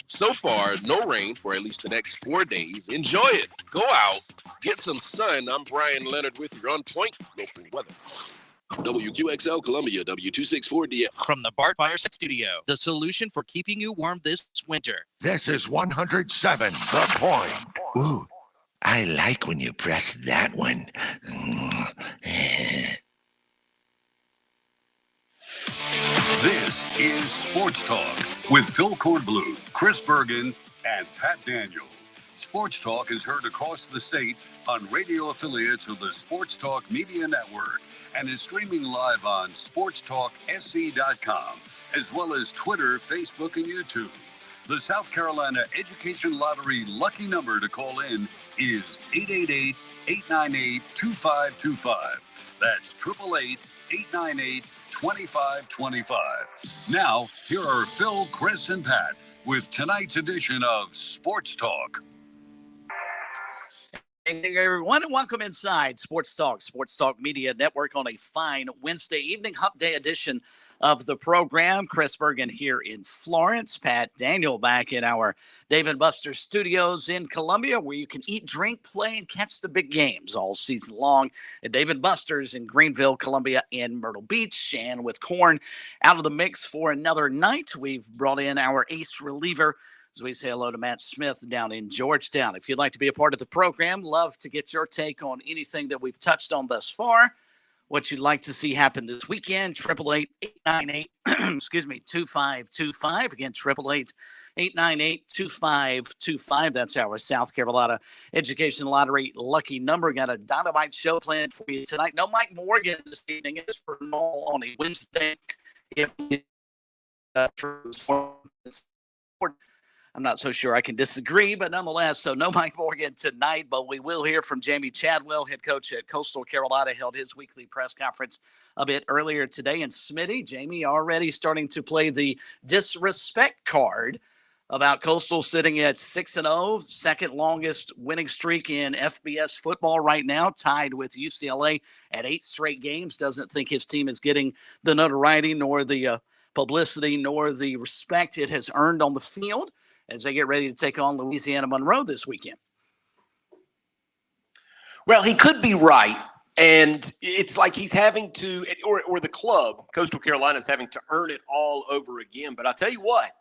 So far, no rain for at least the next 4 days. Enjoy it. Go out, get some sun. I'm Brian Leonard with your on point local weather. WQXL Columbia, W264DF. From the Bart Fireset Studio, the solution for keeping you warm this winter. This is 107 The Point. Ooh, I like when you press that one. This is Sports Talk with Phil Kornblue, Chris Bergen, and Pat Daniel. Sports Talk is heard across the state on radio affiliates of the Sports Talk Media Network and is streaming live on SportsTalkSC.com, as well as Twitter, Facebook, and YouTube. The South Carolina Education Lottery lucky number to call in is 888-898-2525. That's 888-898-2525. Now, here are Phil, Chris, and Pat with tonight's edition of Sports Talk. Hey everyone, and welcome inside Sports Talk Media Network on a fine Wednesday evening, Hump Day edition of the program. Chris Bergen here in Florence, Pat Daniel back in our Dave & Buster's studios in Columbia, where you can eat, drink, play, and catch the big games all season long at Dave & Buster's in Greenville, Columbia, and Myrtle Beach. And with Corn out of the mix for another night, we've brought in our ace reliever as we say hello to Matt Smith down in Georgetown. If you'd like to be a part of the program, love to get your take on anything that we've touched on thus far, what you'd like to see happen this weekend, 888-898, 2525. Again, 888-898-2525. That's our South Carolina Education Lottery lucky number. Got a dynamite show planned for you tonight. No Mike Morgan this evening. It's for normal on a Wednesday. I'm not so sure I can disagree, but nonetheless, so no Mike Morgan tonight, but we will hear from Jamie Chadwell, head coach at Coastal Carolina, held his weekly press conference a bit earlier today. And Smitty, Jamie already starting to play the disrespect card about Coastal sitting at 6-0, second longest winning streak in FBS football right now, tied with UCLA at 8 straight games. Doesn't think his team is getting the notoriety nor the publicity nor the respect it has earned on the field as they get ready to take on Louisiana Monroe this weekend. Well, he could be right, and it's like he's having to, or the club, Coastal Carolina, is having to earn it all over again. But I'll tell you what,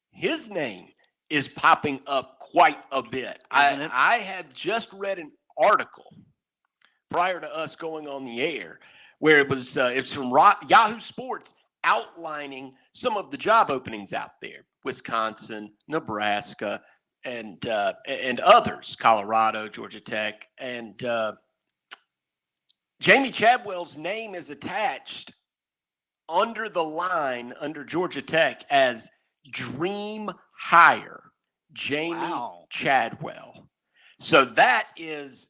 his name is popping up quite a bit. I had just read an article prior to us going on the air where it's from Yahoo Sports outlining some of the job openings out there. Wisconsin, Nebraska, and others, Colorado, Georgia Tech. And Jamie Chadwell's name is attached under the line under Georgia Tech as dream hire, Jamie Chadwell. So that is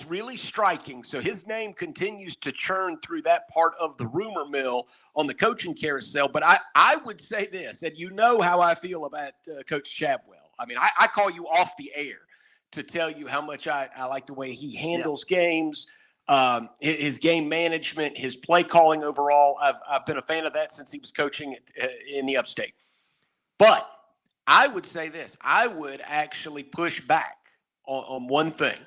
really striking. So his name continues to churn through that part of the rumor mill on the coaching carousel. But I would say this, and you know how I feel about Coach Chadwell. I mean, I call you off the air to tell you how much I like the way he handles games, his game management, his play calling overall. I've been a fan of that since he was coaching in the Upstate. But I would say this, I would actually push back on one thing.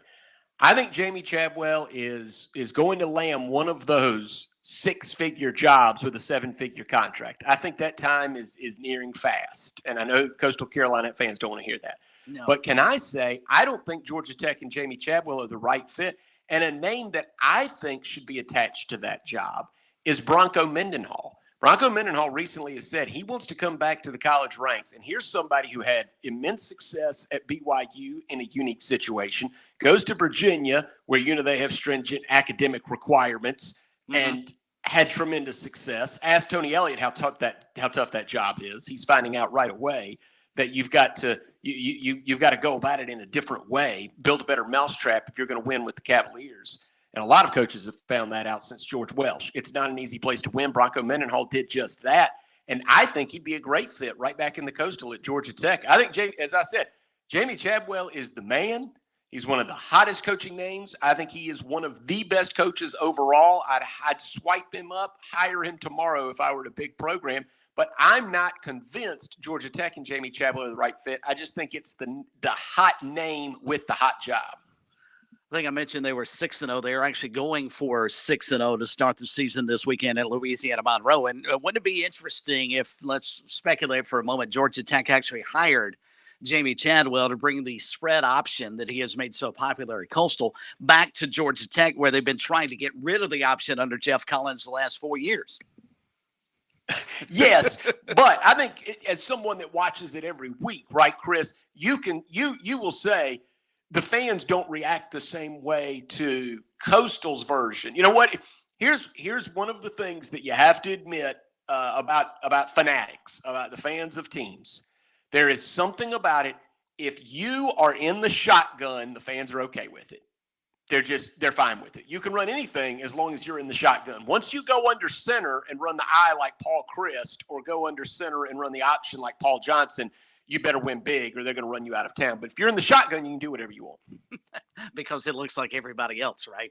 I think Jamie Chadwell is going to land one of those 6-figure jobs with a 7-figure contract. I think that time is nearing fast. And I know Coastal Carolina fans don't want to hear that. No. But can I say, I don't think Georgia Tech and Jamie Chadwell are the right fit. And a name that I think should be attached to that job is Bronco Mendenhall. Bronco Mendenhall recently has said he wants to come back to the college ranks. And here's somebody who had immense success at BYU in a unique situation, goes to Virginia, where, they have stringent academic requirements, and had tremendous success. Ask Tony Elliott how tough that job is. He's finding out right away that you've got to go about it in a different way, build a better mousetrap if you're going to win with the Cavaliers. And a lot of coaches have found that out since George Welsh. It's not an easy place to win. Bronco Mendenhall did just that. And I think he'd be a great fit right back in the Coastal at Georgia Tech. I think, as I said, Jamie Chadwell is the man. He's one of the hottest coaching names. I think he is one of the best coaches overall. I'd swipe him up, hire him tomorrow if I were at a big program. But I'm not convinced Georgia Tech and Jamie Chadwell are the right fit. I just think it's the hot name with the hot job. I think I mentioned they were 6-0. They are actually going for 6-0 to start the season this weekend at Louisiana Monroe. And wouldn't it be interesting if, let's speculate for a moment, Georgia Tech actually hired Jamie Chadwell to bring the spread option that he has made so popular at Coastal back to Georgia Tech, where they've been trying to get rid of the option under Jeff Collins the last 4 years. Yes, but I think as someone that watches it every week, right, Chris, you will say the fans don't react the same way to Coastal's version. You know what? Here's one of the things that you have to admit about fanatics, about the fans of teams. There is something about it. If you are in the shotgun, the fans are okay with it. They're fine with it. You can run anything as long as you're in the shotgun. Once you go under center and run the I like Paul Christ, or go under center and run the option like Paul Johnson, you better win big or they're going to run you out of town. But if you're in the shotgun, you can do whatever you want. Because it looks like everybody else, right?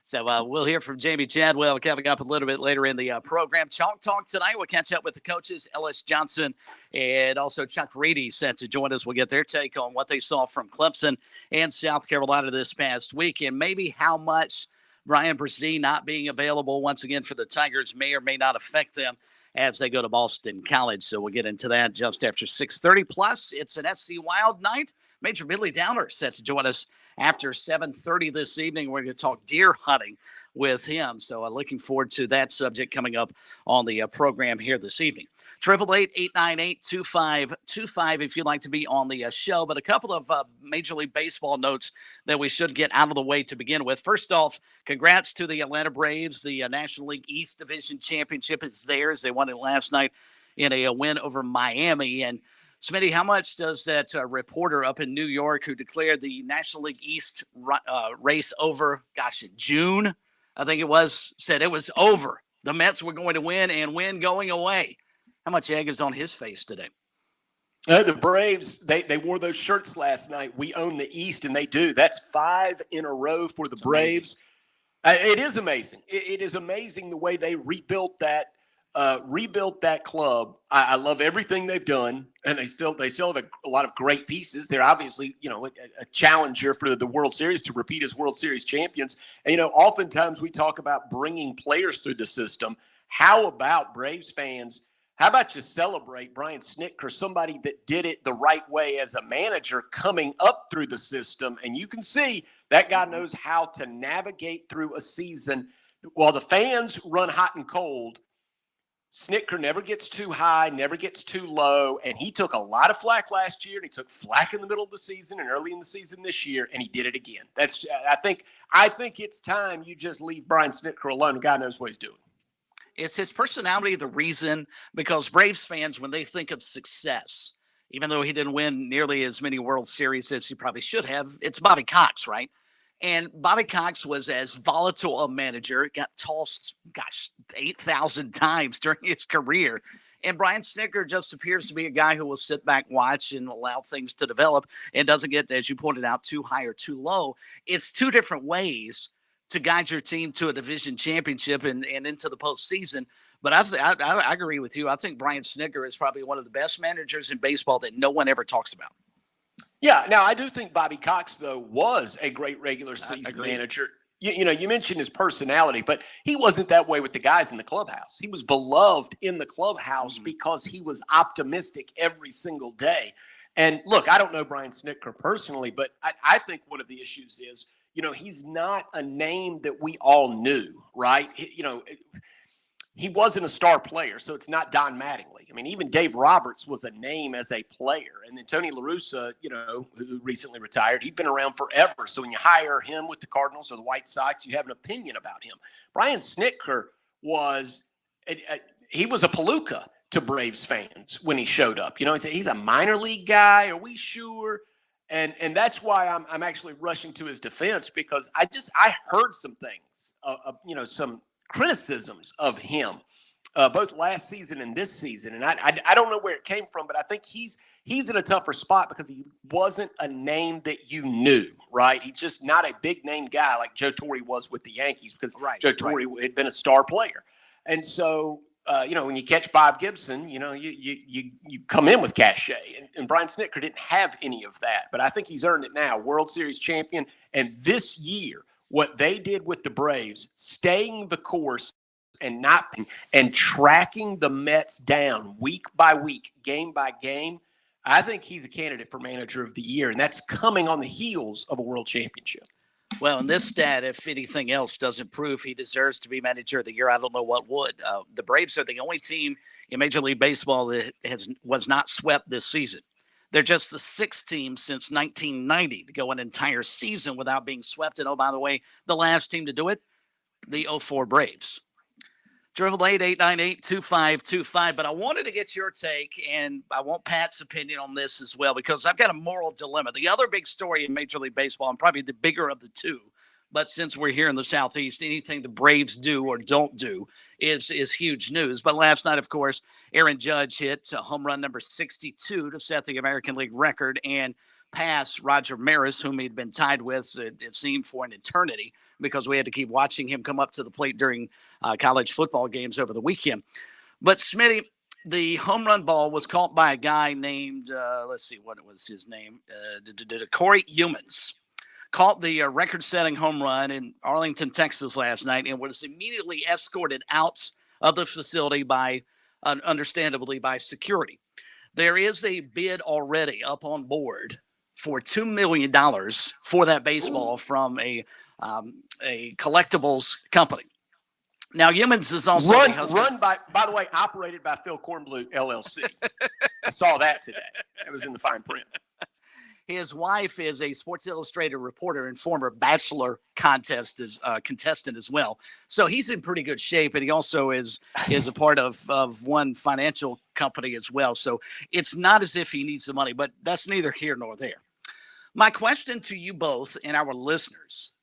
So we'll hear from Jamie Chadwell coming up a little bit later in the program. Chalk Talk tonight. We'll catch up with the coaches, Ellis Johnson and also Chuck Reedy, set to join us. We'll get their take on what they saw from Clemson and South Carolina this past week, and maybe how much Brian Brzee not being available once again for the Tigers may or may not affect them as they go to Boston College. So we'll get into that just after 6:30. Plus, it's an SC Wild night. Major Billy Downer set to join us after 7:30 this evening. We're going to talk deer hunting with him. So looking forward to that subject coming up on the program here this evening. 888-898-2525 if you'd like to be on the show. But a couple of Major League Baseball notes that we should get out of the way to begin with. First off, congrats to the Atlanta Braves. The National League East Division Championship is theirs. They won it last night in a win over Miami. And Smitty, how much does that reporter up in New York who declared the National League East race over, in June, I think it was, said it was over. The Mets were going to win and win going away. How much egg is on his face today? The Braves, they wore those shirts last night. We own the East, and they do. That's 5 in a row for the Braves. It is amazing. It is amazing the way they rebuilt that club. I love everything they've done, and they still have a lot of great pieces. They're obviously, a challenger for the World Series to repeat as World Series champions. And, oftentimes we talk about bringing players through the system. How about Braves fans? How about you celebrate Brian Snitker, somebody that did it the right way as a manager coming up through the system? And you can see that guy knows how to navigate through a season. While the fans run hot and cold, Snitker never gets too high, never gets too low, and he took a lot of flack last year, and he took flack in the middle of the season and early in the season this year, and he did it again. I think it's time you just leave Brian Snitker alone. The guy knows what he's doing. Is his personality the reason? Because Braves fans, when they think of success, even though he didn't win nearly as many World Series as he probably should have, it's Bobby Cox, right? And Bobby Cox was as volatile a manager, got tossed, 8,000 times during his career. And Brian Snitker just appears to be a guy who will sit back, watch, and allow things to develop and doesn't get, as you pointed out, too high or too low. It's two different ways to guide your team to a division championship and into the postseason. But I agree with you. I think Brian Snitker is probably one of the best managers in baseball that no one ever talks about. Yeah, now I do think Bobby Cox, though, was a great regular season manager. You mentioned his personality, but he wasn't that way with the guys in the clubhouse. He was beloved in the clubhouse because he was optimistic every single day. And look, I don't know Brian Snitker personally, but I think one of the issues is, he's not a name that we all knew, right? He wasn't a star player, so it's not Don Mattingly. I mean, even Dave Roberts was a name as a player. And then Tony La Russa, who recently retired, he'd been around forever. So when you hire him with the Cardinals or the White Sox, you have an opinion about him. Brian Snitker was he was a palooka to Braves fans when he showed up. He's a minor league guy. Are we sure? And that's why I'm actually rushing to his defense, because I heard some things, some criticisms of him both last season and this season. And I don't know where it came from, but I think he's in a tougher spot because he wasn't a name that you knew, right? He's just not a big name guy like Joe Torre was with the Yankees, because Joe Torre had been a star player. And so when you catch Bob Gibson, you come in with cachet. And Brian Snitker didn't have any of that. But I think he's earned it now. World Series champion. And this year, what they did with the Braves, staying the course and tracking the Mets down week by week, game by game, I think he's a candidate for manager of the year. And that's coming on the heels of a world championship. Well, in this stat, if anything else doesn't prove he deserves to be manager of the year, I don't know what would. The Braves are the only team in Major League Baseball that was not swept this season. They're just the sixth team since 1990 to go an entire season without being swept. And, oh, by the way, the last team to do it, the 04 Braves. 888-898-2525. But I wanted to get your take, and I want Pat's opinion on this as well, because I've got a moral dilemma. The other big story in Major League Baseball, and probably the bigger of the two, but since we're here in the Southeast, anything the Braves do or don't do is huge news. But last night, of course, Aaron Judge hit home run number 62 to set the American League record and pass Roger Maris, whom he'd been tied with, it seemed, for an eternity, because we had to keep watching him come up to the plate during college football games over the weekend. But Smitty, the home run ball was caught by a guy named, let's see, what was his name? Corey Humans. Caught the record-setting home run in Arlington, Texas last night, and was immediately escorted out of the facility by, understandably, by security. There is a bid already up on board for $2 million for that baseball from a collectibles company. Now, Humans is also run by the way, operated by Phil Kornbluth, LLC. I saw that today. It was in the fine print. His wife is a Sports Illustrated reporter and former Bachelor contestant as well. So he's in pretty good shape, and he also is a part of one financial company as well. So it's not as if he needs the money, but that's neither here nor there. My question to you both and our listeners,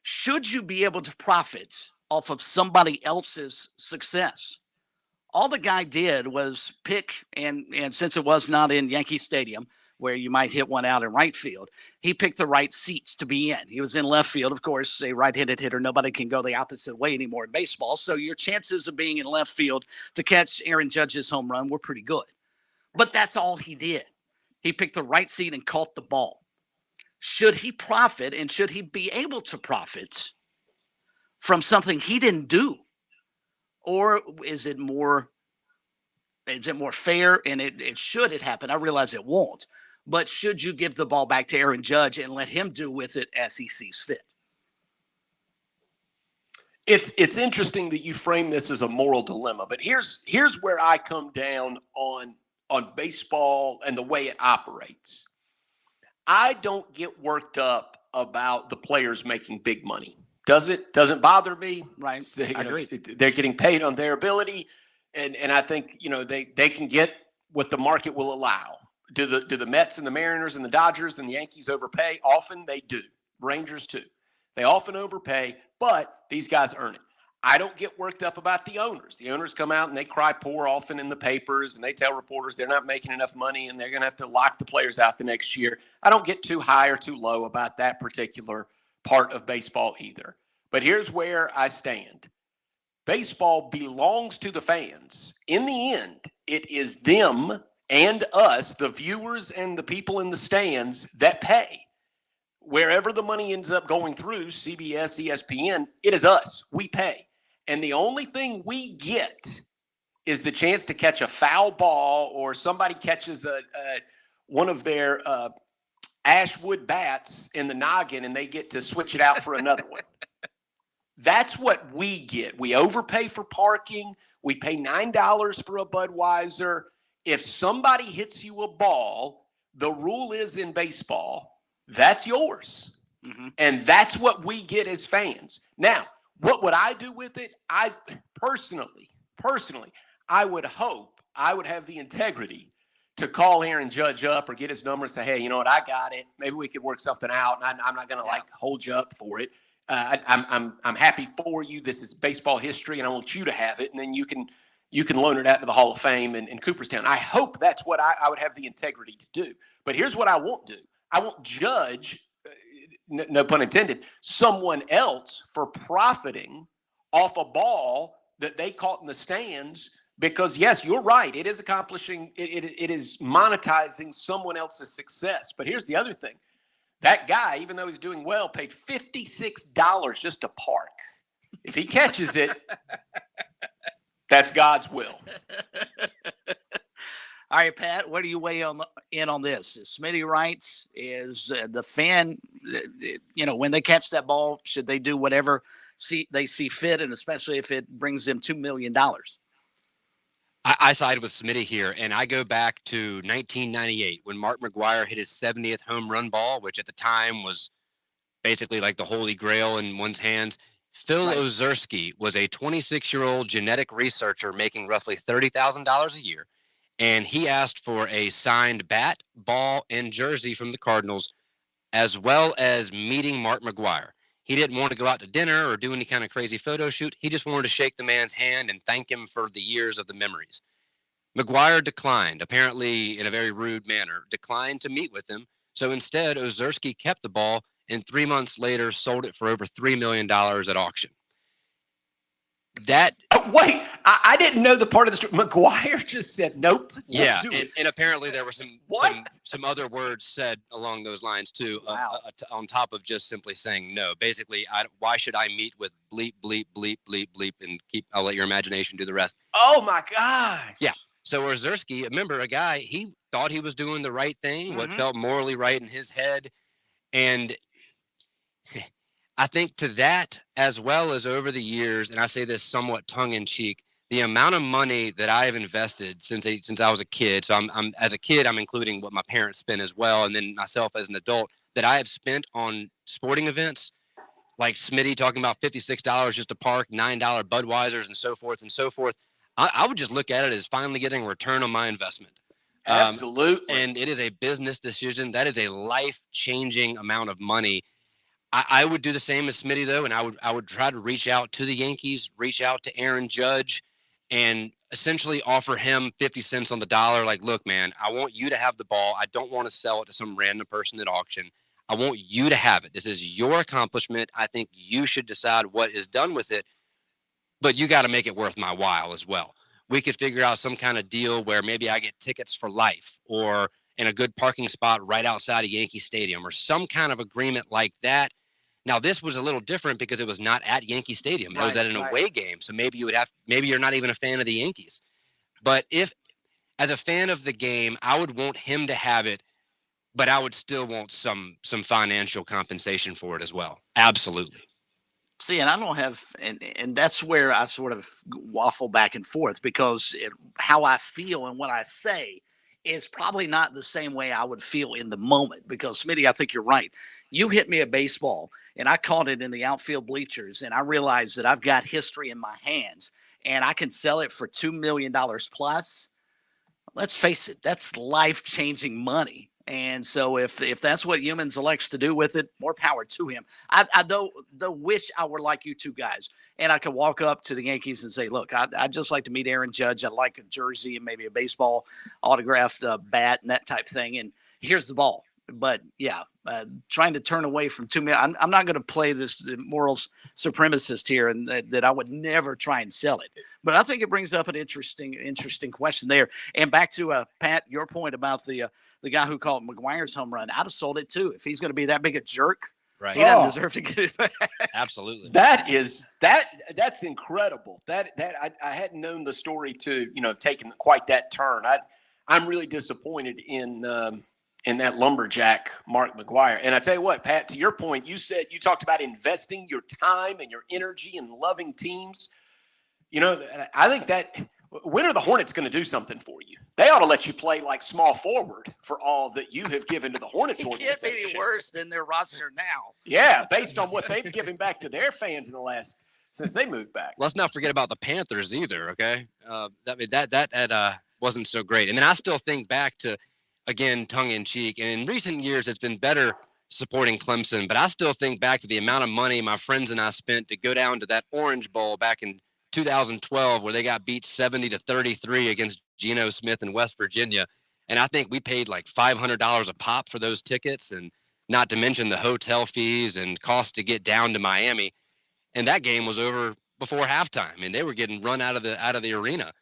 should you be able to profit off of somebody else's success? All the guy did was pick, and since it was not in Yankee Stadium, where you might hit one out in right field, he picked the right seats to be in. He was in left field. Of course, a right-handed hitter, nobody can go the opposite way anymore in baseball. So your chances of being in left field to catch Aaron Judge's home run were pretty good. But that's all he did. He picked the right seat and caught the ball. Should he profit, and should he be able to profit from something he didn't do? Or is it more fair, and it happen? I realize it won't. But should you give the ball back to Aaron Judge and let him do with it as he sees fit? It's interesting that you frame this as a moral dilemma, but here's where I come down on baseball and the way it operates. I don't get worked up about the players making big money. Doesn't bother me. Right. I agree. They're getting paid on their ability, and I think they can get what the market will allow. Do the Mets and the Mariners and the Dodgers and the Yankees overpay? Often they do. Rangers too. They often overpay, but these guys earn it. I don't get worked up about the owners. The owners come out and they cry poor often in the papers, and they tell reporters they're not making enough money and they're going to have to lock the players out the next year. I don't get too high or too low about that particular part of baseball either. But here's where I stand. Baseball belongs to the fans. In the end, it is them and us, the viewers and the people in the stands, that pay. Wherever the money ends up going through, CBS, ESPN, it is us. We pay. And the only thing we get is the chance to catch a foul ball, or somebody catches one of their Ashwood bats in the noggin and they get to switch it out for another one. That's what we get. We overpay for parking. We pay $9 for a Budweiser. If somebody hits you a ball, the rule is in baseball, that's yours. Mm-hmm. And that's what we get as fans. Now, what would I do with it? I personally, I would hope I would have the integrity to call Aaron Judge up or get his number and say, hey, you know what? I got it. Maybe we could work something out. And I'm not going to hold you up for it. I'm happy for you. This is baseball history, and I want you to have it. And then you can loan it out to the Hall of Fame in Cooperstown. I hope that's what I would have the integrity to do. But here's what I won't do. I won't judge, no pun intended, someone else for profiting off a ball that they caught in the stands Because, yes, you're right. It is accomplishing, it is monetizing someone else's success. But here's the other thing. That guy, even though he's doing well, paid $56 just to park. If he catches it, that's God's will. All right, Pat, what do you weigh in on this? Is Smitty right? Is the fan, when they catch that ball, should they do whatever they see fit, and especially if it brings them $2 million? I side with Smitty here, and I go back to 1998 when Mark McGwire hit his 70th home run ball, which at the time was basically like the holy grail in one's hands. Phil Ozerski was a 26-year-old genetic researcher making roughly $30,000 a year, and he asked for a signed bat, ball, and jersey from the Cardinals, as well as meeting Mark McGwire. He didn't want to go out to dinner or do any kind of crazy photo shoot. He just wanted to shake the man's hand and thank him for the years of the memories. McGwire declined, apparently in a very rude manner, declined to meet with him. So instead, Ozerski kept the ball and 3 months later sold it for over $3 million at auction. Wait, I didn't know the part of the story. McGwire just said, nope. Yeah, and apparently there were some other words said along those lines too, on top of just simply saying no. Basically, why should I meet with bleep, bleep, bleep, bleep, bleep, and I'll let your imagination do the rest. Oh, my gosh. Yeah. So Ozerski, remember, a guy, he thought he was doing the right thing, what felt morally right in his head. And I think to that, as well as over the years, and I say this somewhat tongue-in-cheek, the amount of money that I have invested since I was a kid. So I'm as a kid, I'm including what my parents spent as well, and then myself as an adult, that I have spent on sporting events, like Smitty talking about $56 just to park, $9 Budweisers, and so forth and so forth. I would just look at it as finally getting a return on my investment. Absolutely. And it is a business decision. That is a life-changing amount of money. I would do the same as Smitty, though, and I would try to reach out to the Yankees, reach out to Aaron Judge, and essentially offer him 50 cents on the dollar. Like, look, man, I want you to have the ball. I don't want to sell it to some random person at auction. I want you to have it. This is your accomplishment. I think you should decide what is done with it, but you got to make it worth my while as well. We could figure out some kind of deal where maybe I get tickets for life or in a good parking spot right outside of Yankee Stadium or some kind of agreement like that. Now, this was a little different because it was not at Yankee Stadium. It was at an away game. So maybe you're not even a fan of the Yankees. But if, as a fan of the game, I would want him to have it, but I would still want some financial compensation for it as well. Absolutely. See, and I don't have, and that's where I sort of waffle back and forth because how I feel and what I say is probably not the same way I would feel in the moment. Because, Smitty, I think you're right. You hit me a baseball, and I caught it in the outfield bleachers, and I realized that I've got history in my hands, and I can sell it for $2 million plus. Let's face it, that's life-changing money. And so if that's what Humans elects to do with it, more power to him. I though wish I were like you two guys, and I could walk up to the Yankees and say, look, I'd just like to meet Aaron Judge. I'd like a jersey and maybe a baseball autographed bat and that type thing. And here's the ball. But, yeah, trying to turn away from $2 million. I'm not going to play this moral supremacist here and that I would never try and sell it. But I think it brings up an interesting question there. And back to, Pat, your point about the guy who caught McGwire's home run. I'd have sold it too. If he's going to be that big a jerk, right? He doesn't deserve to get it back. Absolutely. That's incredible. That I hadn't known the story to, taking quite that turn. I'm really disappointed in that lumberjack, Mark McGwire. And I tell you what, Pat, to your point, you talked about investing your time and your energy and loving teams. I think that when are the Hornets going to do something for you? They ought to let you play like small forward for all that you have given to the Hornets organization. It can't be any worse than their roster now. Yeah, based on what they've given back to their fans since they moved back. Let's not forget about the Panthers either, okay? That wasn't so great. And then I still think back to, again, tongue-in-cheek, and in recent years it's been better supporting Clemson, but I still think back to the amount of money my friends and I spent to go down to that Orange Bowl back in 2012 where they got beat 70-33 against Geno Smith in West Virginia. And I think we paid like $500 a pop for those tickets, and not to mention the hotel fees and cost to get down to Miami. And that game was over before halftime, and they were getting run out of the arena.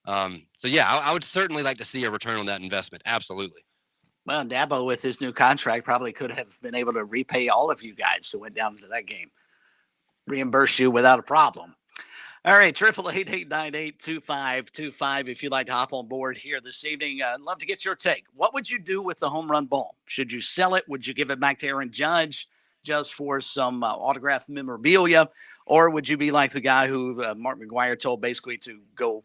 So yeah, I would certainly like to see a return on that investment. Absolutely. Well, Dabo with his new contract probably could have been able to repay all of you guys who went down to that game, reimburse you without a problem. All right, 888-898-2525. If you'd like to hop on board here this evening, I'd love to get your take. What would you do with the home run ball? Should you sell it? Would you give it back to Aaron Judge just for some autographed memorabilia? Or would you be like the guy who Mark McGwire told basically to go,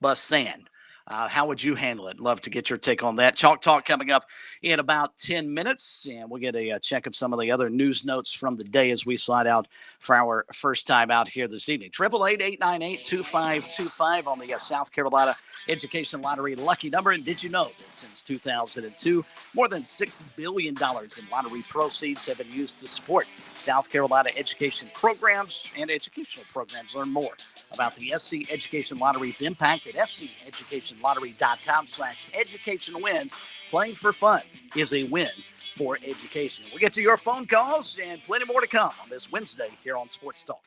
bust sand? How would you handle it? Love to get your take on that. Chalk Talk coming up in about 10 minutes, and we'll get a check of some of the other news notes from the day as we slide out for our first time out here this evening. 888-898-2525 on the South Carolina Education Lottery lucky number. And did you know that since 2002, more than $6 billion in lottery proceeds have been used to support South Carolina education programs and educational programs? Learn more about the SC Education Lottery's impact at SCEducationLottery.com/education wins. Playing for fun is a win for education. We'll get to your phone calls and plenty more to come on this Wednesday here on Sports Talk.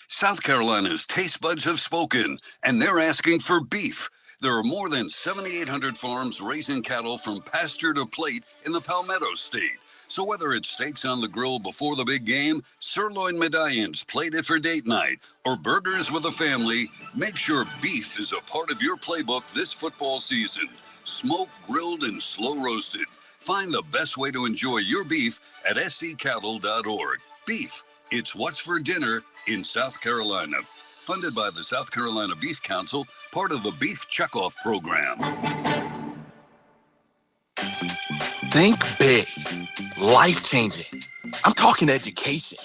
South Carolina's taste buds have spoken, and they're asking for beef. There are more than 7,800 farms raising cattle from pasture to plate in the Palmetto State. So whether it's steaks on the grill before the big game, sirloin medallions plated for date night, or burgers with a family, make sure beef is a part of your playbook this football season. Smoked, grilled, and slow roasted. Find the best way to enjoy your beef at sccattle.org. Beef, it's what's for dinner in South Carolina. Funded by the South Carolina Beef Council, part of the Beef Checkoff program. Think big, life-changing. I'm talking education,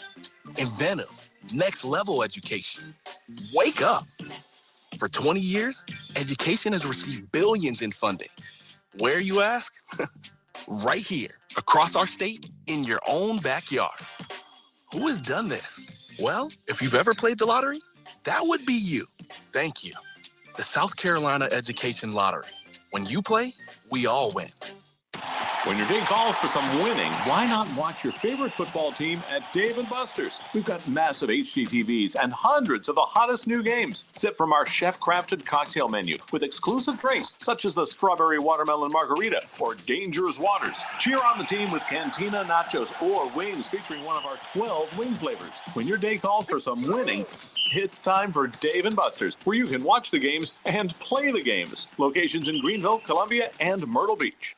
inventive, next-level education. Wake up. For 20 years, education has received billions in funding. Where, you ask? Right here, across our state, in your own backyard. Who has done this? Well, if you've ever played the lottery, that would be you. Thank you. The South Carolina Education Lottery. When you play, we all win. When your day calls for some winning, why not watch your favorite football team at Dave & Buster's? We've got massive HD TVs and hundreds of the hottest new games. Sip from our chef-crafted cocktail menu with exclusive drinks such as the Strawberry Watermelon Margarita or Dangerous Waters. Cheer on the team with Cantina Nachos or wings featuring one of our 12 wing flavors. When your day calls for some winning, it's time for Dave & Buster's, where you can watch the games and play the games. Locations in Greenville, Columbia, and Myrtle Beach.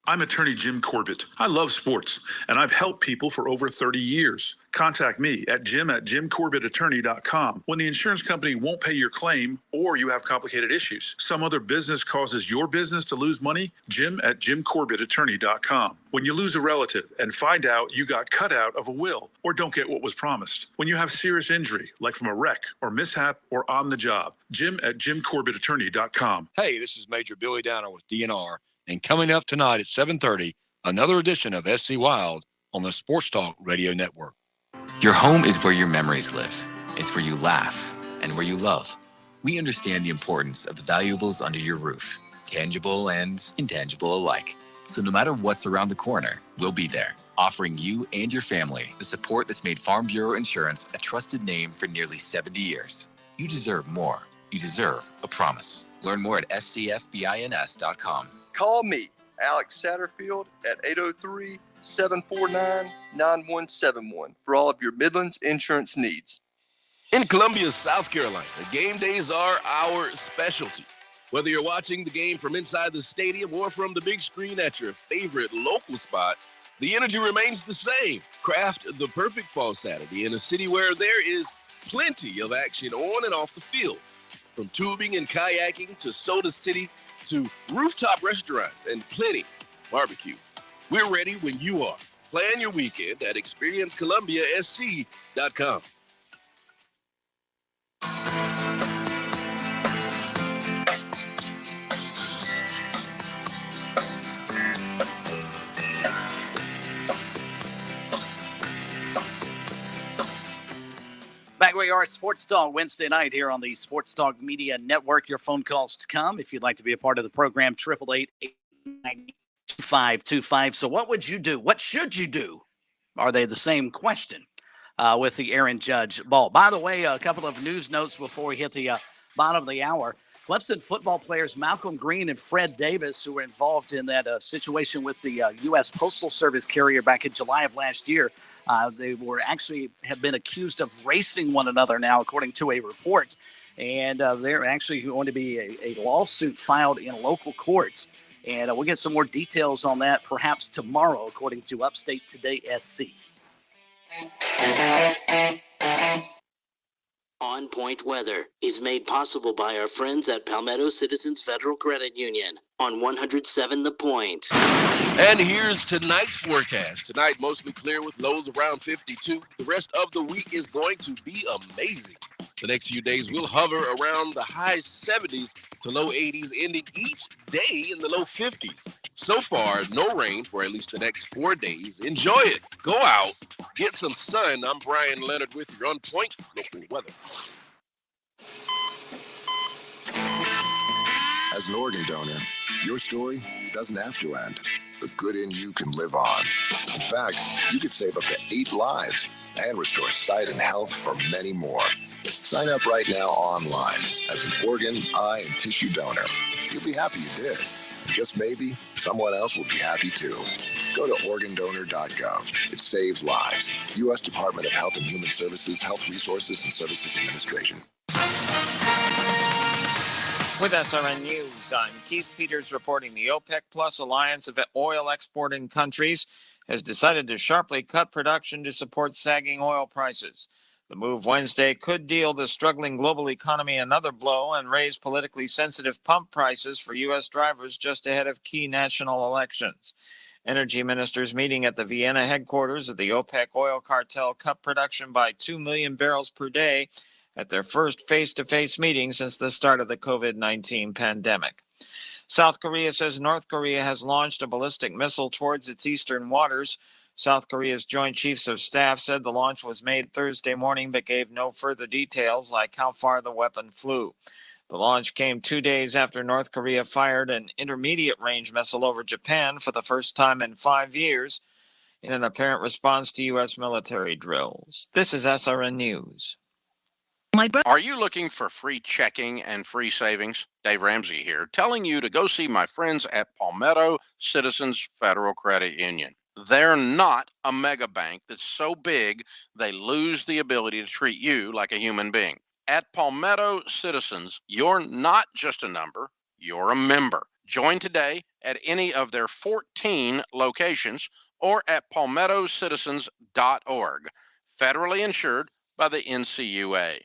I'm attorney Jim Corbett. I love sports, and I've helped people for over 30 years. Contact me at jim@jimcorbettattorney.com when the insurance company won't pay your claim or you have complicated issues. Some other business causes your business to lose money, jim@jimcorbettattorney.com. When you lose a relative and find out you got cut out of a will or don't get what was promised. When you have serious injury, like from a wreck or mishap or on the job, jim@jimcorbettattorney.com. Hey, this is Major Billy Downer with DNR. And coming up tonight at 7:30, another edition of SC Wild on the Sports Talk Radio Network. Your home is where your memories live. It's where you laugh and where you love. We understand the importance of the valuables under your roof, tangible and intangible alike. So no matter what's around the corner, we'll be there, offering you and your family the support that's made Farm Bureau Insurance a trusted name for nearly 70 years. You deserve more. You deserve a promise. Learn more at scfbins.com. Call me, Alex Satterfield, at 803-749-9171 for all of your Midlands insurance needs. In Columbia, South Carolina, game days are our specialty. Whether you're watching the game from inside the stadium or from the big screen at your favorite local spot, the energy remains the same. Craft the perfect fall Saturday in a city where there is plenty of action on and off the field. From tubing and kayaking to Soda City to rooftop restaurants and plenty barbecue. We're ready when you are. Plan your weekend at experiencecolumbiasc.com. Back where you are, Sports Talk Wednesday night here on the Sports Talk Media Network. Your phone calls to come if you'd like to be a part of the program, 888-898-2525. So what would you do? What should you do? Are they the same question? with the Aaron Judge Bowl. By the way, a couple of news notes before we hit the bottom of the hour. Clemson football players Malcolm Green and Fred Davis, who were involved in that situation with the U.S. Postal Service carrier back in July of last year, they have been accused of racing one another now, according to a report. And they're actually going to be a lawsuit filed in local courts. And we'll get some more details on that perhaps tomorrow, according to Upstate Today SC. On Point Weather is made possible by our friends at Palmetto Citizens Federal Credit Union on 107 The Point. And here's tonight's forecast. Tonight, mostly clear with lows around 52. The rest of the week is going to be amazing. The next few days will hover around the high 70s to low 80s, ending each day in the low 50s. So far, no rain for at least the next 4 days. Enjoy it. Go out. Get some sun. I'm Brian Leonard with your On Point local weather. As an organ donor, your story doesn't have to end. The good in you can live on. In fact, you could save up to 8 lives and restore sight and health for many more. Sign up right now online as an organ, eye, and tissue donor. You'll be happy you did. And just maybe someone else will be happy too. Go to organdonor.gov. It saves lives. U.S. Department of Health and Human Services, Health Resources and Services Administration. With SRN News, I'm Keith Peters reporting the OPEC Plus alliance of oil exporting countries has decided to sharply cut production to support sagging oil prices. The move Wednesday could deal the struggling global economy another blow and raise politically sensitive pump prices for U.S. drivers just ahead of key national elections. Energy ministers meeting at the Vienna headquarters of the OPEC oil cartel cut production by 2 million barrels per day at their first face-to-face meeting since the start of the COVID-19 pandemic. South Korea says North Korea has launched a ballistic missile towards its eastern waters. South Korea's Joint Chiefs of Staff said the launch was made Thursday morning but gave no further details like how far the weapon flew. The launch came 2 days after North Korea fired an intermediate-range missile over Japan for the first time in 5 years in an apparent response to U.S. military drills. This is SRN News. Are you looking for free checking and free savings? Dave Ramsey here, telling you to go see my friends at Palmetto Citizens Federal Credit Union. They're not a mega bank that's so big they lose the ability to treat you like a human being. At Palmetto Citizens, you're not just a number, you're a member. Join today at any of their 14 locations or at palmettocitizens.org. Federally insured by the NCUA.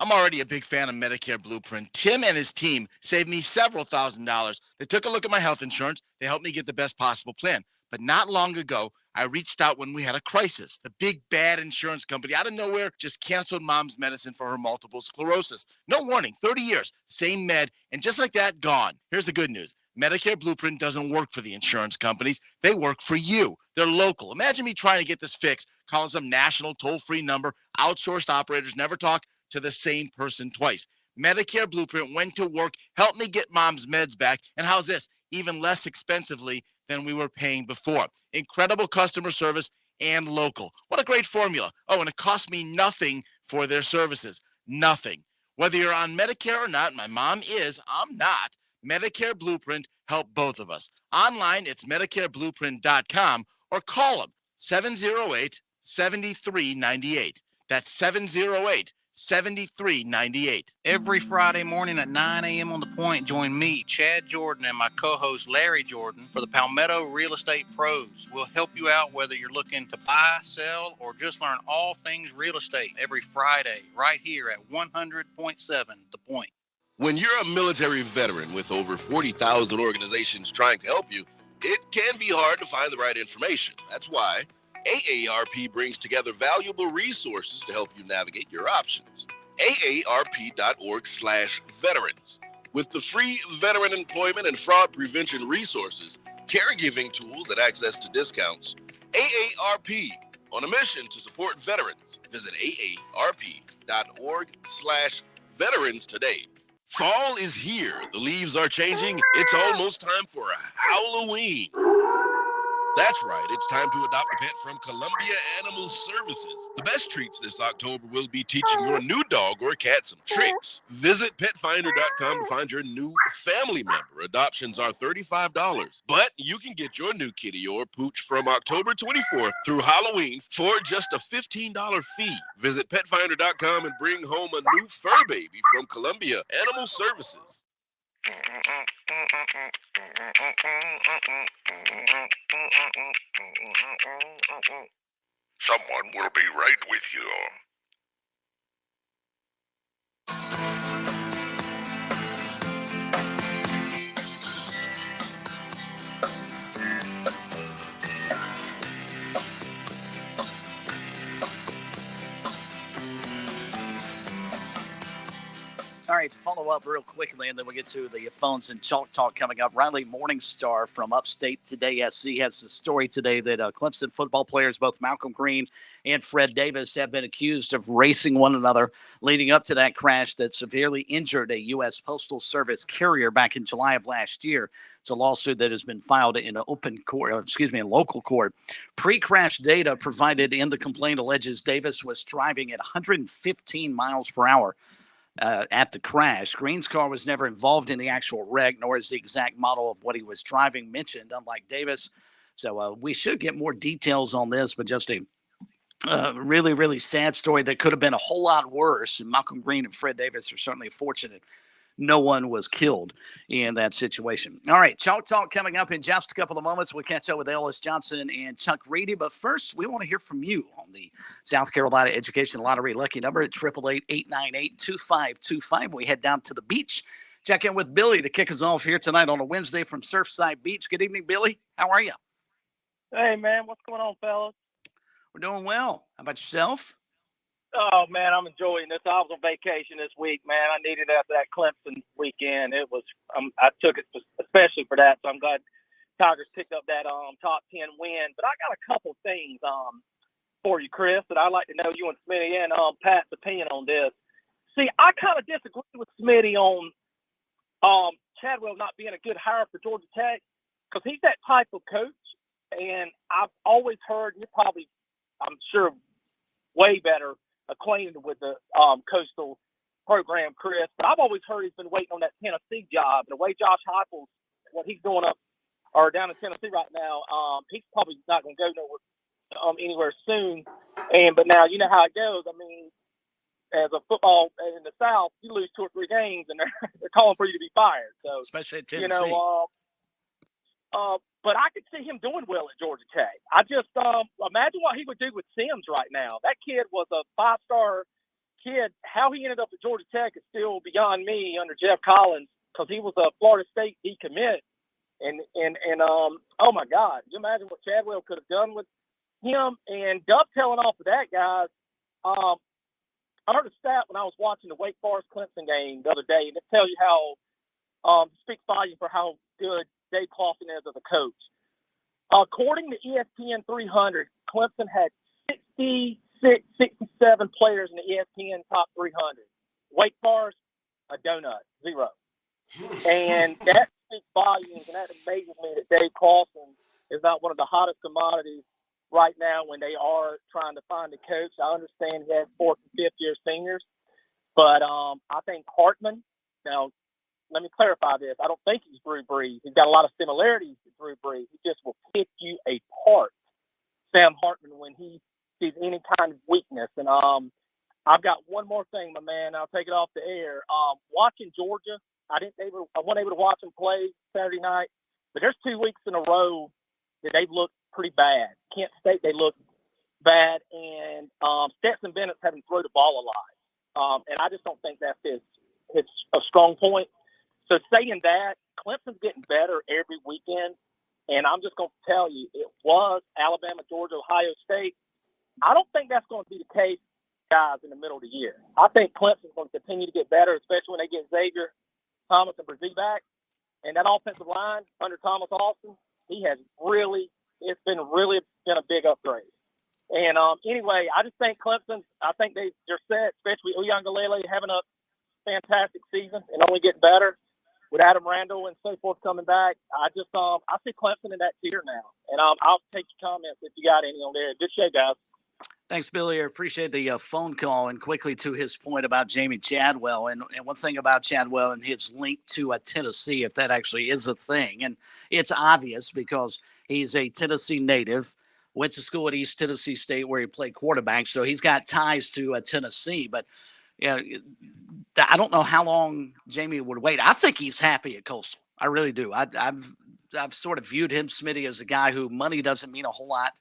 I'm already a big fan of Medicare Blueprint. Tim and his team saved me several $1,000s. They took a look at my health insurance. They helped me get the best possible plan. But not long ago, I reached out when we had a crisis. The big bad insurance company out of nowhere just canceled Mom's medicine for her multiple sclerosis. No warning, 30 years, same med, and just like that, gone. Here's the good news. Medicare Blueprint doesn't work for the insurance companies. They work for you. They're local. Imagine me trying to get this fixed, calling some national toll-free number. Outsourced operators never talk to the same person twice. Medicare Blueprint went to work, helped me get Mom's meds back, and how's this? Even less expensively than we were paying before. Incredible customer service and local. What a great formula. Oh, and it cost me nothing for their services. Nothing. Whether you're on Medicare or not, my mom is, I'm not. Medicare Blueprint helped both of us. Online, it's MedicareBlueprint.com or call them 708-7398. That's 708-7398. Every Friday morning at 9 a.m. on The Point, join me, Chad Jordan, and my co-host Larry Jordan for the Palmetto Real Estate Pros. We'll help you out whether you're looking to buy, sell, or just learn all things real estate every Friday right here at 100.7 The Point. When you're a military veteran with over 40,000 organizations trying to help you, it can be hard to find the right information. That's why AARP brings together valuable resources to help you navigate your options. AARP.org/veterans. With the free veteran employment and fraud prevention resources, caregiving tools, and access to discounts, AARP, on a mission to support veterans. Visit AARP.org/veterans today. Fall is here. The leaves are changing. It's almost time for Halloween. That's right. It's time to adopt a pet from Columbia Animal Services. The best treats this October will be teaching your new dog or cat some tricks. Visit petfinder.com to find your new family member. Adoptions are $35, but you can get your new kitty or pooch from October 24th through Halloween for just a $15 fee. Visit petfinder.com and bring home a new fur baby from Columbia Animal Services. Someone will be right with you. All right, to follow up real quickly, and then we'll get to the phones and Chalk Talk coming up. Riley Morningstar from Upstate Today SC has the story today that Clemson football players, both Malcolm Green and Fred Davis, have been accused of racing one another leading up to that crash that severely injured a U.S. Postal Service carrier back in July of last year. It's a lawsuit that has been filed in an in local court. Pre-crash data provided in the complaint alleges Davis was driving at 115 miles per hour. At the crash. Green's car was never involved in the actual wreck, nor is the exact model of what he was driving mentioned, unlike Davis. So we should get more details on this, but just a really, really sad story that could have been a whole lot worse. And Malcolm Green and Fred Davis are certainly fortunate no one was killed in that situation. All right, Chalk Talk coming up in just a couple of moments. We'll catch up with Ellis Johnson and Chuck Reedy. But first, we want to hear from you on the South Carolina Education Lottery lucky number at 888-898-2525. We head down to the beach. Check in with Billy to kick us off here tonight on a Wednesday from Surfside Beach. Good evening, Billy. How are you? Hey, man. What's going on, fellas? We're doing well. How about yourself? Oh, man, I'm enjoying this. I was on vacation this week, man. I needed it after that Clemson weekend. It was I took it especially for that, so I'm glad Tigers picked up that top 10 win. But I got a couple things for you, Chris, that I'd like to know you and Smitty and Pat's opinion on this. See, I kind of disagree with Smitty on Chadwell not being a good hire for Georgia Tech because he's that type of coach, and I've always heard, you're probably, I'm sure, way better acquainted with the Coastal program, Chris, but I've always heard he's been waiting on that Tennessee job. And the way Josh Heupel, what he's doing up or down in Tennessee right now, he's probably not going to go nowhere anywhere soon. But now you know how it goes. I mean, as a football in the South, you lose 2 or 3 games, and they're calling for you to be fired. So especially at Tennessee. But I could see him doing well at Georgia Tech. I just imagine what he would do with Sims right now. That kid was a 5-star kid. How he ended up at Georgia Tech is still beyond me under Jeff Collins because he was a Florida State decommit. And oh my God, you imagine what Chadwell could have done with him. And dovetailing off of that, guys, I heard a stat when I was watching the Wake Forest Clemson game the other day, and it tells you how speaks volume for how good Dave Clawson is as a coach. According to ESPN 300, Clemson had 66, 67 players in the ESPN top 300. Wake Forest, a donut, 0. And that speaks volumes, and that amazes me that Dave Clawson is not one of the hottest commodities right now when they are trying to find a coach. I understand he has 4th and 5th year seniors, but I think Hartman, now, let me clarify this. I don't think he's Drew Brees. He's got a lot of similarities to Drew Brees. He just will pick you apart, Sam Hartman, when he sees any kind of weakness. And I've got one more thing, my man. I'll take it off the air. Watching Georgia, I wasn't able to watch them play Saturday night, but there's 2 weeks in a row that they've looked pretty bad. Kent State, they look bad, and Stetson Bennett's having to throw the ball a lot. And I just don't think that's his a strong point. So saying that, Clemson's getting better every weekend, and I'm just going to tell you, it was Alabama, Georgia, Ohio State. I don't think that's going to be the case, guys, in the middle of the year. I think Clemson's going to continue to get better, especially when they get Xavier Thomas and Brzee back. And that offensive line under Thomas Austin, it's been a big upgrade. And anyway, I just think Clemson, I think they're set, especially Uiagalelei having a fantastic season and only getting better. with Adam Randall and so forth coming back, I see Clemson in that tier now. And I'll take your comments if you got any on there. Good show, guys. Thanks, Billy. I appreciate the phone call. And quickly to his point about Jamie Chadwell. And one thing about Chadwell and his link to Tennessee, if that actually is a thing. And it's obvious because he's a Tennessee native, went to school at East Tennessee State where he played quarterback. So he's got ties to Tennessee. But I don't know how long Jamie would wait. I think he's happy at Coastal. I really do. I've sort of viewed him, Smitty, as a guy who money doesn't mean a whole lot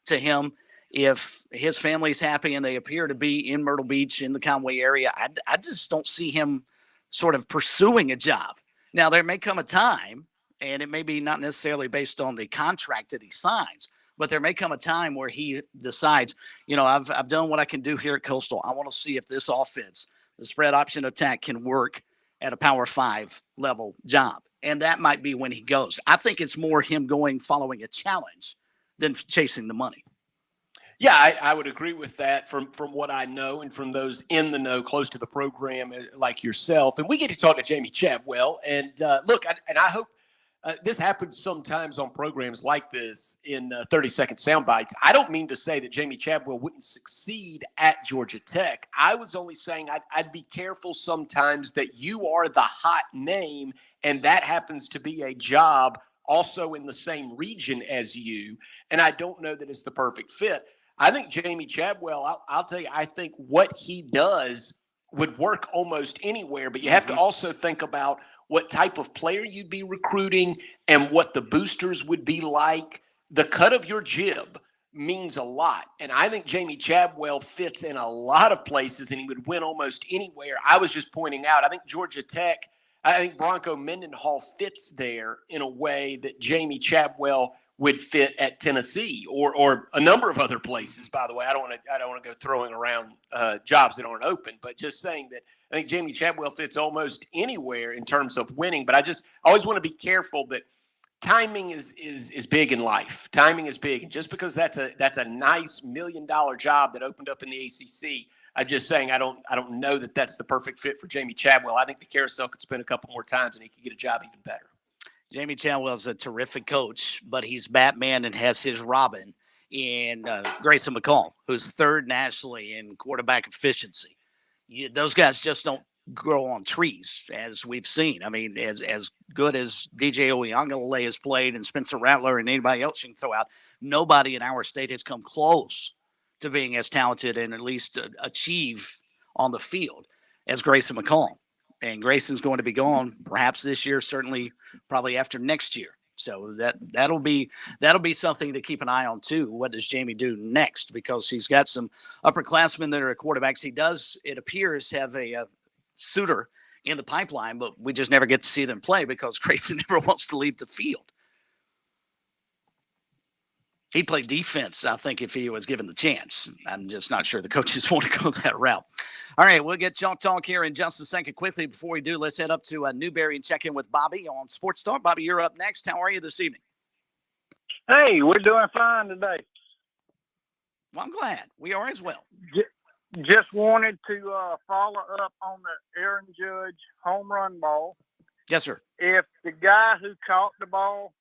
to him. If his family's happy and they appear to be in Myrtle Beach in the Conway area, I just don't see him sort of pursuing a job. Now, there may come a time, and it may be not necessarily based on the contract that he signs, but there may come a time where he decides, I've done what I can do here at Coastal. I want to see if this offense, the spread option attack, can work at a Power 5 level job. And that might be when he goes. I think it's more him following a challenge than chasing the money. Yeah, I would agree with that from what I know and from those in the know close to the program like yourself. And we get to talk to Jamie Chadwell. And look, I hope this happens sometimes on programs like this in 30-second sound bites. I don't mean to say that Jamie Chadwell wouldn't succeed at Georgia Tech. I was only saying I'd be careful sometimes that you are the hot name and that happens to be a job also in the same region as you. And I don't know that it's the perfect fit. I think Jamie Chadwell, I'll tell you, I think what he does would work almost anywhere, but you have to also think about what type of player you'd be recruiting and what the boosters would be like. The cut of your jib means a lot. And I think Jamie Chadwell fits in a lot of places and he would win almost anywhere. I was just pointing out, I think Georgia Tech, I think Bronco Mendenhall fits there in a way that Jamie Chadwell would fit at Tennessee or a number of other places. By the way, I don't want to go throwing around jobs that aren't open, but just saying that I think Jamie Chadwell fits almost anywhere in terms of winning. But I always want to be careful that timing is big in life. Timing is big, and just because that's a nice $1 million job that opened up in the ACC, I'm just saying I don't know that that's the perfect fit for Jamie Chadwell. I think the carousel could spin a couple more times and he could get a job even better. Jamie Chadwell's a terrific coach, but he's Batman and has his Robin in Grayson McCall, who's third nationally in quarterback efficiency. Those guys just don't grow on trees, as we've seen. I mean, as good as DJ Oyunlele has played and Spencer Rattler and anybody else you can throw out, nobody in our state has come close to being as talented and at least achieve on the field as Grayson McCall. And Grayson's going to be gone perhaps this year, certainly probably after next year. So that'll be something to keep an eye on too. What does Jamie do next? Because he's got some upperclassmen that are quarterbacks. He does, it appears, have a suitor in the pipeline, but we just never get to see them play because Grayson never wants to leave the field. He'd play defense, I think, if he was given the chance. I'm just not sure the coaches want to go that route. All right, we'll get Chalk Talk here in just a second. Quickly, before we do, let's head up to Newberry and check in with Bobby on Sports Talk. Bobby, you're up next. How are you this evening? Hey, we're doing fine today. Well, I'm glad. We are as well. Just wanted to follow up on the Aaron Judge home run ball. Yes, sir. If the guy who caught the ball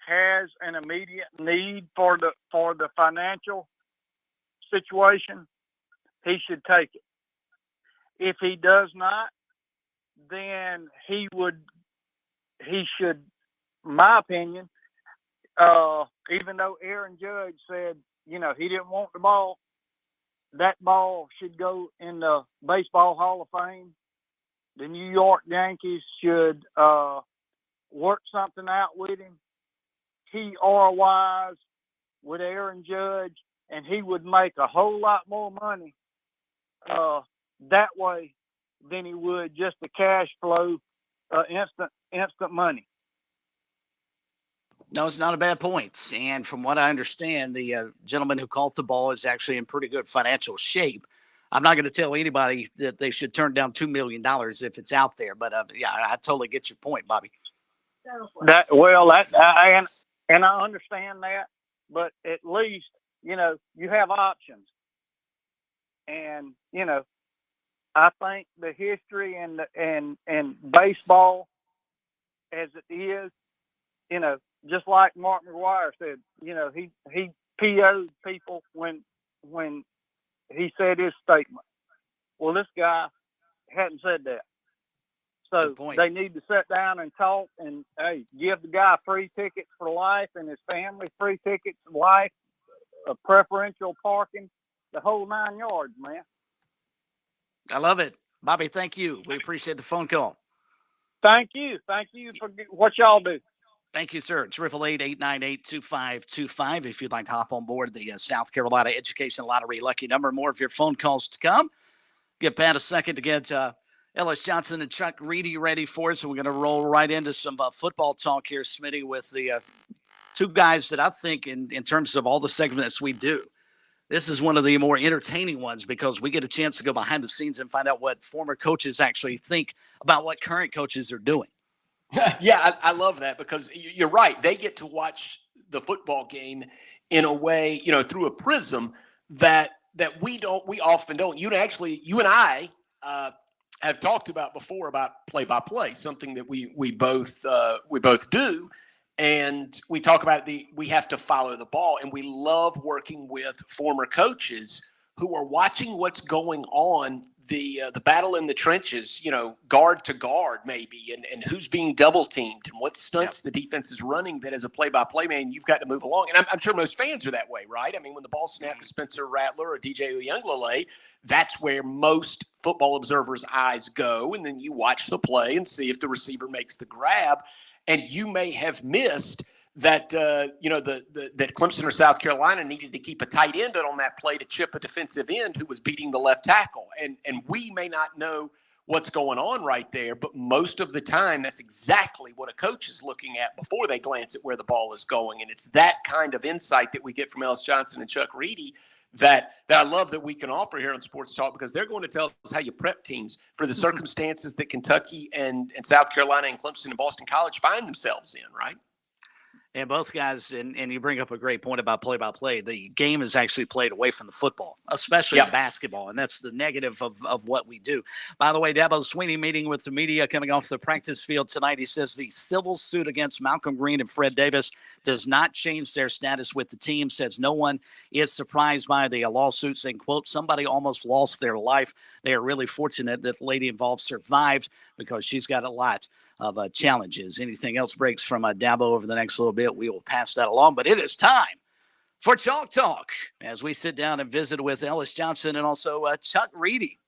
has an immediate need for the financial situation, he should take it. If he does not, then he should, my opinion, even though Aaron Judge said, he didn't want the ball, that ball should go in the Baseball Hall of Fame. The New York Yankees should work something out with him. He ROIs with Aaron Judge, and he would make a whole lot more money that way than he would just the cash flow, instant money. No, it's not a bad point. And from what I understand, the gentleman who caught the ball is actually in pretty good financial shape. I'm not going to tell anybody that they should turn down $2 million if it's out there. But, yeah, I totally get your point, Bobby. And I understand that, but at least, you have options. And, I think the history and baseball as it is, just like Mark McGuire said, he PO'd people when he said his statement. Well, this guy hadn't said that. So they need to sit down and talk and, hey, give the guy free tickets for life and his family free tickets for life, preferential parking, the whole 9 yards, man. I love it. Bobby, thank you. We appreciate the phone call. Thank you. Thank you for what y'all do. Thank you, sir. 888-898-2525. If you'd like to hop on board the South Carolina Education Lottery lucky number, more of your phone calls to come. Give Pat a second to get Ellis Johnson and Chuck Reedy ready for us. And we're going to roll right into some football talk here, Smitty, with the two guys that I think in terms of all the segments we do, this is one of the more entertaining ones because we get a chance to go behind the scenes and find out what former coaches actually think about what current coaches are doing. Yeah, I love that because you're right. They get to watch the football game in a way, through a prism that we often don't. You and I have talked about before about play-by-play, something that we both do. And we talk about we have to follow the ball, and we love working with former coaches who are watching what's going on, the battle in the trenches, guard to guard maybe, and who's being double teamed and what stunts the defense is running. That as a play-by-play man, you've got to move along. And I'm sure most fans are that way, right? I mean, when the ball snapped to Spencer Rattler or DJ Uiagalelei, that's where most football observers' eyes go, and then you watch the play and see if the receiver makes the grab. And you may have missed that, that Clemson or South Carolina needed to keep a tight end on that play to chip a defensive end who was beating the left tackle. And we may not know what's going on right there, but most of the time, that's exactly what a coach is looking at before they glance at where the ball is going. And it's that kind of insight that we get from Ellis Johnson and Chuck Reedy that I love that we can offer here on Sports Talk, because they're going to tell us how you prep teams for the circumstances that Kentucky and South Carolina and Clemson and Boston College find themselves in, right? And both guys, and you bring up a great point about play-by-play. The game is actually played away from the football, especially basketball, and that's the negative of what we do. By the way, Dabo Swinney meeting with the media coming off the practice field tonight. He says the civil suit against Malcolm Green and Fred Davis does not change their status with the team, says no one is surprised by the lawsuit, saying, quote, somebody almost lost their life. They are really fortunate that the lady involved survived because she's got a lot of challenges. Anything else breaks from Dabo over the next little bit, we will pass that along. But it is time for Chalk Talk as we sit down and visit with Ellis Johnson and also Chuck Reedy.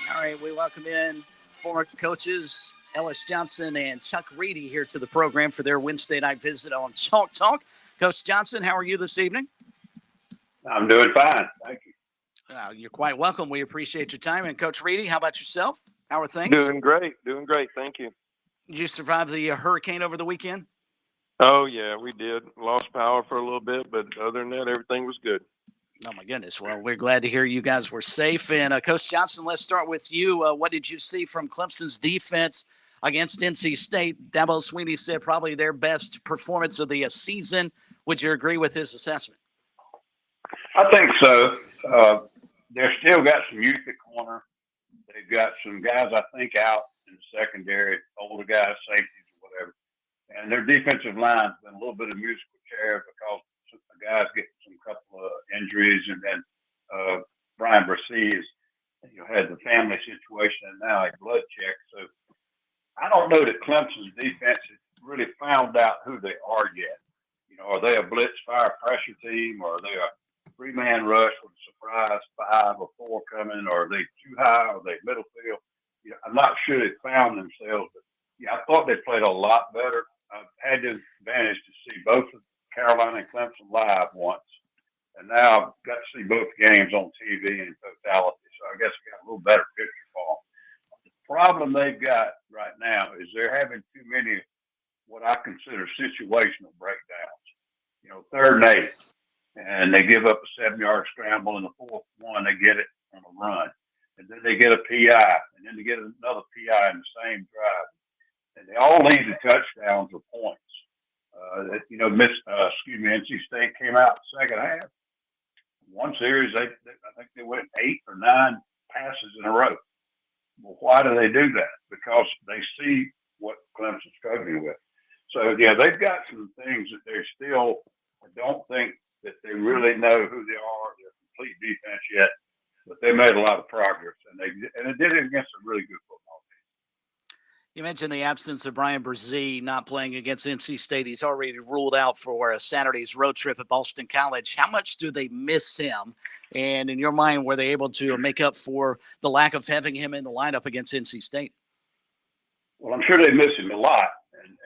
All right, we welcome in former coaches Ellis Johnson and Chuck Reedy here to the program for their Wednesday night visit on Chalk Talk. Coach Johnson, how are you this evening? I'm doing fine. Thank you. You're quite welcome. We appreciate your time. And Coach Reedy, how about yourself? How are things? Doing great. Thank you. Did you survive the hurricane over the weekend? Oh, yeah, we did. Lost power for a little bit, but other than that, everything was good. Oh, my goodness. Well, we're glad to hear you guys were safe. And Coach Johnson, let's start with you. What did you see from Clemson's defense against NC State? Dabo Swinney said probably their best performance of the season. Would you agree with his assessment? I think so. They've still got some youth at corner. They've got some guys, I think, out in the secondary, older guys, safeties, or whatever. And their defensive line's been a little bit of musical chair because the guys get some couple of injuries, and then Brian Brissy has had the family situation and now a blood check. So I don't know that Clemson's defense has really found out who they are yet. Are they a blitz fire pressure team, or are they a three-man rush with a surprise 5 or 4 coming, or are they too high, or are they middle field? I'm not sure they found themselves, but I thought they played a lot better. I've had the advantage to see both of Carolina and Clemson live once. And now I've got to see both games on TV in totality, so I guess I got a little better picture for them. The problem they've got right now is they're having too many what I consider situational breakdowns. You know, 3rd and 8, and they give up a 7-yard scramble, and the 4th one they get it on a run, and then they get a PI, and then they get another PI in the same drive, and they all lead to touchdowns or points. NC State came out the second half. One series, I think they went 8 or 9 passes in a row. Well, why do they do that? Because they see what Clemson's struggling with. So, yeah, they've got some things that they're still, I don't think that they really know who they are, their complete defense yet, but they made a lot of progress, and they did it against a really good football team. You mentioned the absence of Brian Brzee not playing against NC State. He's already ruled out for Saturday's road trip at Boston College. How much do they miss him? And in your mind, were they able to make up for the lack of having him in the lineup against NC State? Well, I'm sure they miss him a lot,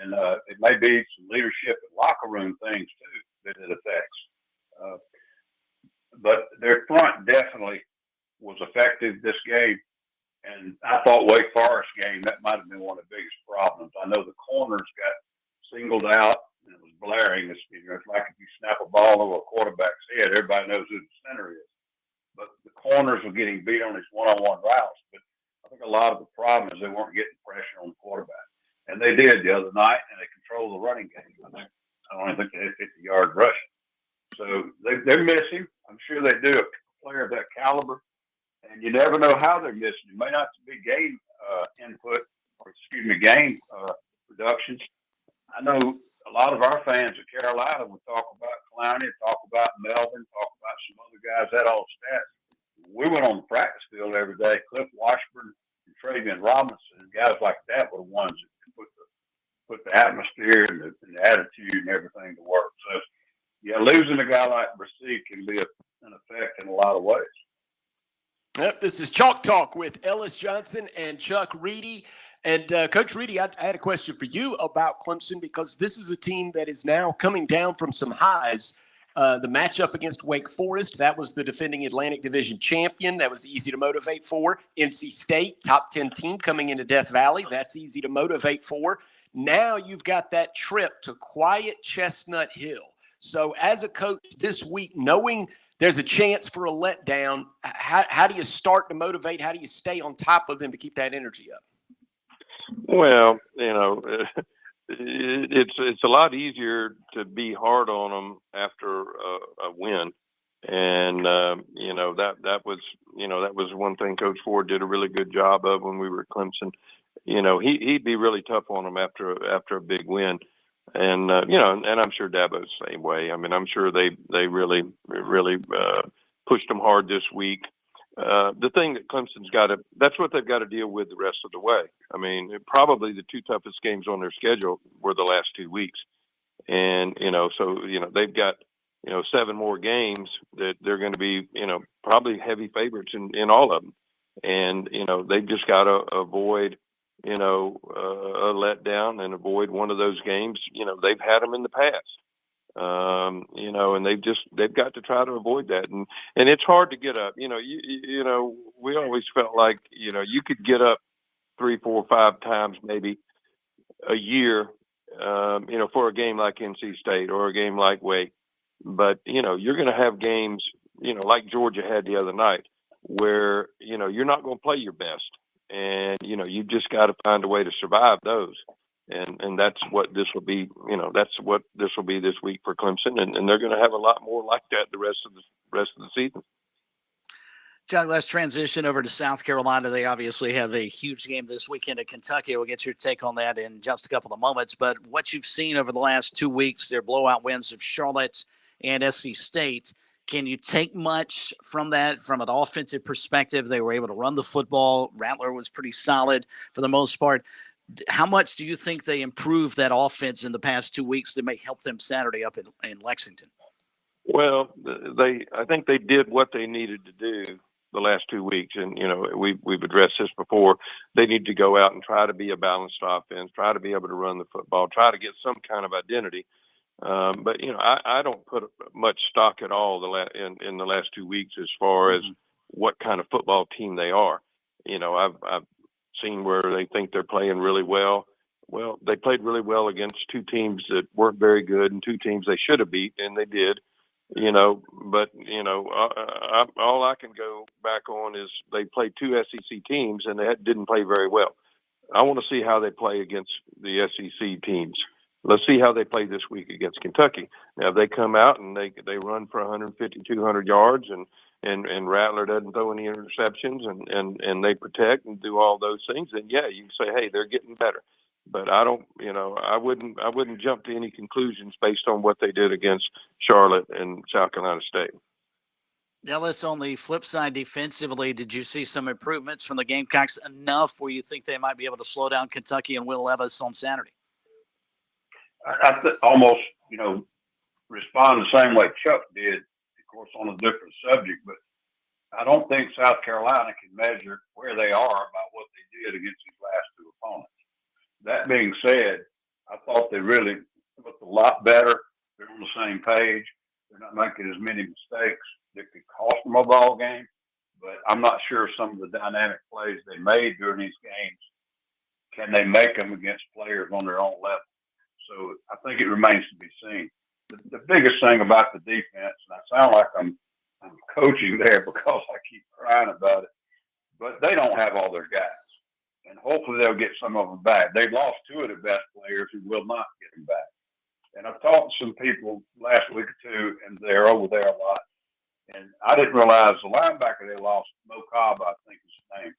and it may be some leadership and locker room things too that it affects. But their front definitely was effective this game, and I thought Wake Forest game that might have been one of the biggest problems. I know the corners got singled out, and it was blaring. It's like if you snap a ball over a quarterback's head, everybody knows who the center is. But the corners were getting beat on these one-on-one routes. But I think a lot of the problem is they weren't getting pressure on the quarterback. And they did the other night, and they controlled the running game. I don't think they hit 50 yards rushing. So they're missing. I'm sure they do, a player of that caliber. And you never know how they're missing. It may not be game game productions. I know a lot of our fans at Carolina would talk about Clowney, talk about Melvin, talk about some other guys that all stats. We went on the practice field every day. Cliff Washburn and Travian Robinson and guys like that were the ones that put the atmosphere and the attitude and everything to work. So, yeah, losing a guy like Brzee can be an effect in a lot of ways. Yep, this is Chalk Talk with Ellis Johnson and Chuck Reedy. And Coach Reedy, I had a question for you about Clemson, because this is a team that is now coming down from some highs. The matchup against Wake Forest, that was the defending Atlantic Division champion. That was easy to motivate for. NC State, top 10 team coming into Death Valley. That's easy to motivate for. Now you've got that trip to quiet Chestnut Hill. So as a coach this week, knowing there's a chance for a letdown, how do you start to motivate? How do you stay on top of them to keep that energy up? Well, it's a lot easier to be hard on them after a win, and that was one thing Coach Ford did a really good job of when we were at Clemson. He'd be really tough on them after a big win, and and I'm sure Dabo's the same way. I mean, I'm sure they really pushed them hard this week. The thing that Clemson's that's what they've got to deal with the rest of the way. I mean, probably the two toughest games on their schedule were the last 2 weeks. And, they've got, 7 more games that they're going to be, probably heavy favorites in all of them. And, they've just got to avoid, a letdown and avoid one of those games. They've had them in the past. And they've got to try to avoid that. And it's hard to get up. We always felt like, you could get up 3, 4, 5 times maybe a year, for a game like NC State or a game like Wake. But, you're going to have games, like Georgia had the other night where, you're not going to play your best. And, you've just got to find a way to survive those. And that's what this will be. That's what this will be this week for Clemson, and they're going to have a lot more like that the rest of the season. John, let's transition over to South Carolina. They obviously have a huge game this weekend at Kentucky. We'll get your take on that in just a couple of moments. But what you've seen over the last 2 weeks, their blowout wins of Charlotte and SC State, can you take much from that from an offensive perspective? They were able to run the football. Rattler was pretty solid for the most part. How much do you think they improved that offense in the past 2 weeks that may help them Saturday up in Lexington? Well, I think they did what they needed to do the last 2 weeks. And, we've addressed this before. They need to go out and try to be a balanced offense, try to be able to run the football, try to get some kind of identity. But I don't put much stock at all in the last 2 weeks as far as what kind of football team they are. I've seen where they think they're playing really well. Well, they played really well against two teams that weren't very good and two teams they should have beat, and they did. But all I can go back on is they played two SEC teams and they didn't play very well. I want to see how they play against the SEC teams. Let's see how they play this week against Kentucky. Now, if they come out and they run for 150, 200 yards and Rattler doesn't throw any interceptions and they protect and do all those things, then yeah, you can say, hey, they're getting better. But I wouldn't jump to any conclusions based on what they did against Charlotte and South Carolina State. Ellis, on the flip side, defensively, did you see some improvements from the Gamecocks enough where you think they might be able to slow down Kentucky and Will Levis on Saturday? I almost, respond the same way Chuck did, of course, on a different subject, but I don't think South Carolina can measure where they are by what they did against these last two opponents. That being said, I thought they really looked a lot better. They're on the same page. They're not making as many mistakes that could cost them a ball game, but I'm not sure some of the dynamic plays they made during these games, can they make them against players on their own level? So I think it remains to be seen. The biggest thing about the defense, and I sound like I'm coaching there because I keep crying about it, but they don't have all their guys. And hopefully they'll get some of them back. They lost two of their best players who will not get them back. And I've talked to some people last week or two, and they're over there a lot. And I didn't realize the linebacker they lost, Mo Cobb, I think is his name.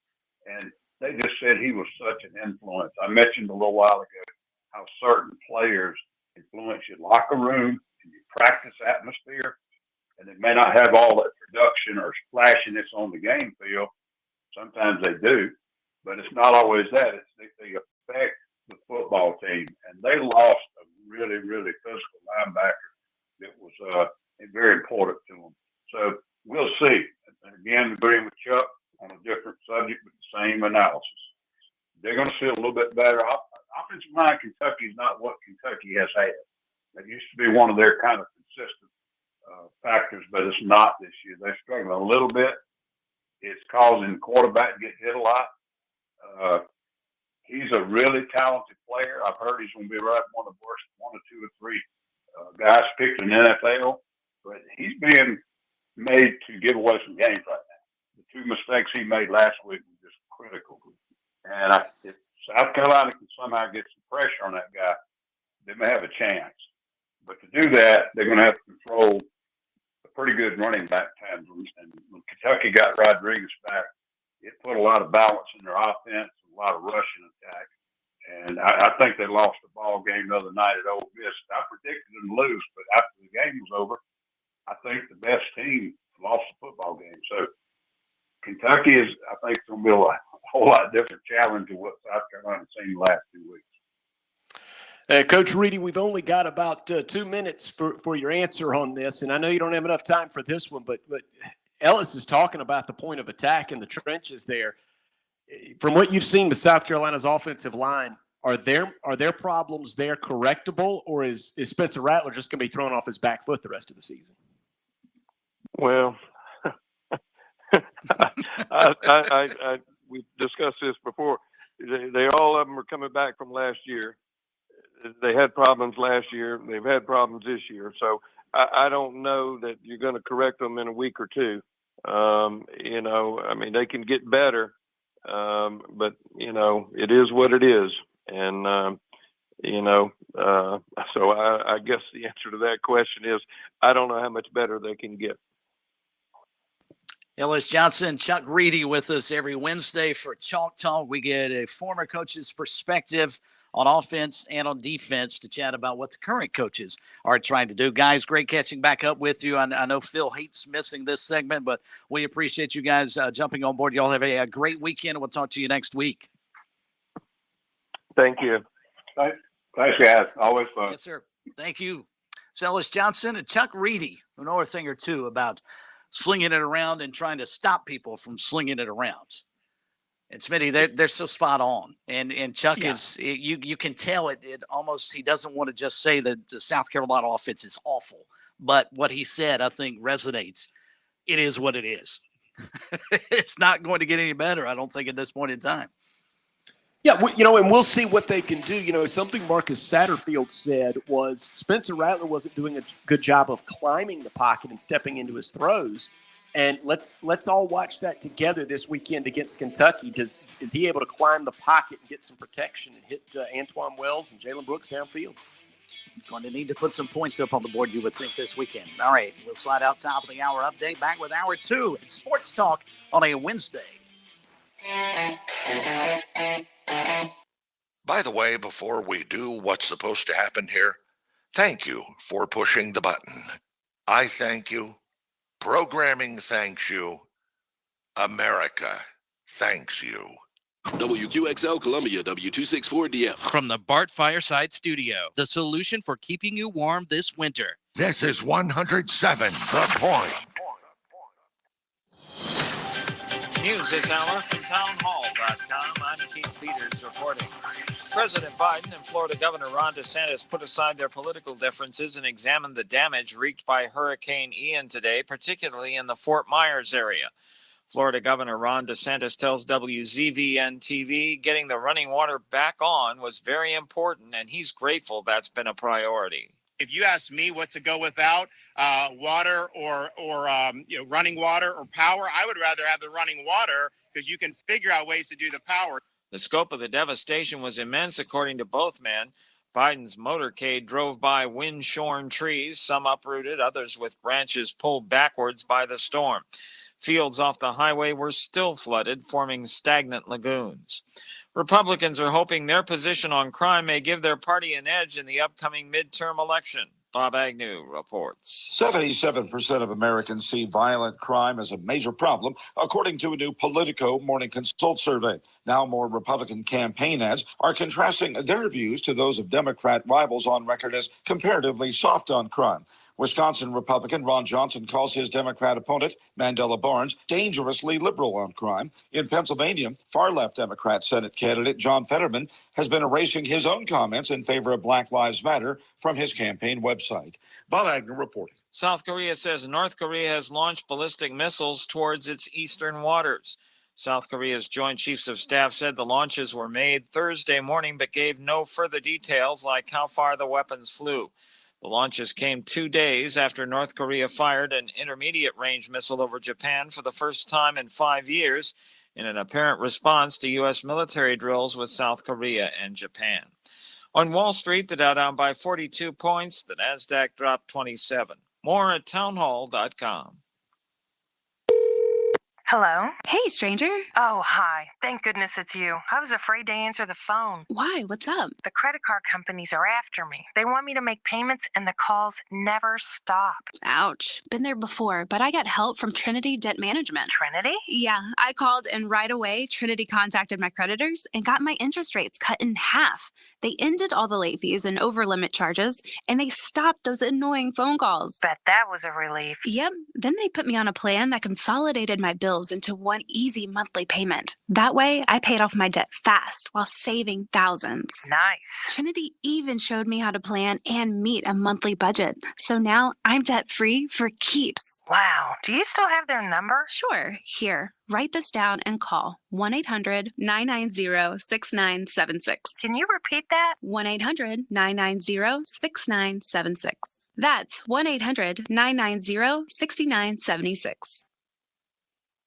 And they just said he was such an influence. I mentioned a little while ago how certain players influence your locker room and your practice atmosphere. And they may not have all that production or flashiness on the game field. Sometimes they do. But it's not always that. They affect the football team. And they lost a really, really physical linebacker that was very important to them. So we'll see. And again, agreeing with Chuck on a different subject, but the same analysis. They're going to feel a little bit better. Offensive line, Kentucky is not what Kentucky has had. That used to be one of their kind of consistent factors, but it's not this year. They're struggling a little bit. It's causing the quarterback to get hit a lot. He's a really talented player. I've heard he's going to be right one of the worst, one or two or three guys picked in the NFL, but he's being made to give away some games right now. The two mistakes he made last week were just critical. And if South Carolina can somehow get some pressure on that guy, they may have a chance. But to do that, they're going to have to control a pretty good running back tandem. And when Kentucky got Rodriguez back, it put a lot of balance in their offense, a lot of rushing attack. And I think they lost the ball game the other night at Ole Miss. I predicted them to lose, but after the game was over, I think the best team lost the football game. So Kentucky is, I think, going to be a whole lot different challenge than what South Carolina's seen the last 2 weeks. Coach Reedy, we've only got about 2 minutes for your answer on this, and I know you don't have enough time for this one, but Ellis is talking about the point of attack in the trenches there. From what you've seen with South Carolina's offensive line, are there problems there correctable, or is Spencer Rattler just going to be thrown off his back foot the rest of the season? Well, we discussed this before. They all of them are coming back from last year. They had problems last year. They've had problems this year. So I don't know that you're going to correct them in a week or two. They can get better, but it is what it is. And, so I guess the answer to that question is I don't know how much better they can get. Ellis Johnson, Chuck Reedy with us every Wednesday for Chalk Talk. We get a former coach's perspective on offense and on defense to chat about what the current coaches are trying to do. Guys, great catching back up with you. I know Phil hates missing this segment, but we appreciate you guys jumping on board. Y'all have a great weekend. We'll talk to you next week. Thank you. Thanks, guys. Always fun. Yes, sir. Thank you. It's Ellis Johnson and Chuck Reedy, who know a thing or two about slinging it around and trying to stop people from slinging it around. And Smitty, they're so spot on. And Chuck is you can tell it almost he doesn't want to just say that the South Carolina offense is awful. But what he said, I think, resonates. It is what it is. It's not going to get any better, I don't think, at this point in time. Yeah, and we'll see what they can do. Something Marcus Satterfield said was Spencer Rattler wasn't doing a good job of climbing the pocket and stepping into his throws. And let's all watch that together this weekend against Kentucky. Is he able to climb the pocket and get some protection and hit Antoine Wells and Jalen Brooks downfield? Going to need to put some points up on the board, you would think, this weekend. All right, we'll slide out top of the hour update. Back with hour 2. It's Sports Talk on a Wednesday. By the way, before we do what's supposed to happen here, thank you for pushing the button. I thank you. Programming thanks you. America thanks you. WQXL Columbia, W264DF. From the Bart Fireside Studio, the solution for keeping you warm this winter. This is 107 The Point. News this hour from townhall.com. I'm Keith Peters reporting. President Biden and Florida Governor Ron DeSantis put aside their political differences and examined the damage wreaked by Hurricane Ian today, particularly in the Fort Myers area. Florida Governor Ron DeSantis tells WZVN-TV getting the running water back on was very important, and he's grateful that's been a priority. If you ask me what to go without, water or running water or power, I would rather have the running water because you can figure out ways to do the power. The scope of the devastation was immense, according to both men. Biden's motorcade drove by wind-shorn trees, some uprooted, others with branches pulled backwards by the storm. Fields off the highway were still flooded, forming stagnant lagoons. Republicans are hoping their position on crime may give their party an edge in the upcoming midterm election. Bob Agnew reports. 77% of Americans see violent crime as a major problem, according to a new Politico Morning Consult survey. Now more Republican campaign ads are contrasting their views to those of Democrat rivals on record as comparatively soft on crime. Wisconsin Republican Ron Johnson calls his Democrat opponent, Mandela Barnes, dangerously liberal on crime. In Pennsylvania, far-left Democrat Senate candidate John Fetterman has been erasing his own comments in favor of Black Lives Matter from his campaign website. Bob Agnew reporting. South Korea says North Korea has launched ballistic missiles towards its eastern waters. South Korea's Joint Chiefs of Staff said the launches were made Thursday morning, but gave no further details like how far the weapons flew. The launches came 2 days after North Korea fired an intermediate-range missile over Japan for the first time in 5 years in an apparent response to U.S. military drills with South Korea and Japan. On Wall Street, the Dow down by 42 points. The Nasdaq dropped 27. More at townhall.com. Hello? Hey, stranger. Oh, hi. Thank goodness it's you. I was afraid to answer the phone. Why? What's up? The credit card companies are after me. They want me to make payments, and the calls never stop. Ouch. Been there before, but I got help from Trinity Debt Management. Trinity? Yeah, I called, and right away, Trinity contacted my creditors and got my interest rates cut in half. They ended all the late fees and over-limit charges, and they stopped those annoying phone calls. Bet that was a relief. Yep. Then they put me on a plan that consolidated my bills into one easy monthly payment. That way, I paid off my debt fast while saving thousands. Nice. Trinity even showed me how to plan and meet a monthly budget. So now I'm debt-free for keeps. Wow. Do you still have their number? Sure. Here, write this down and call 1-800-990-6976. Can you repeat that? 1-800-990-6976. That's 1-800-990-6976.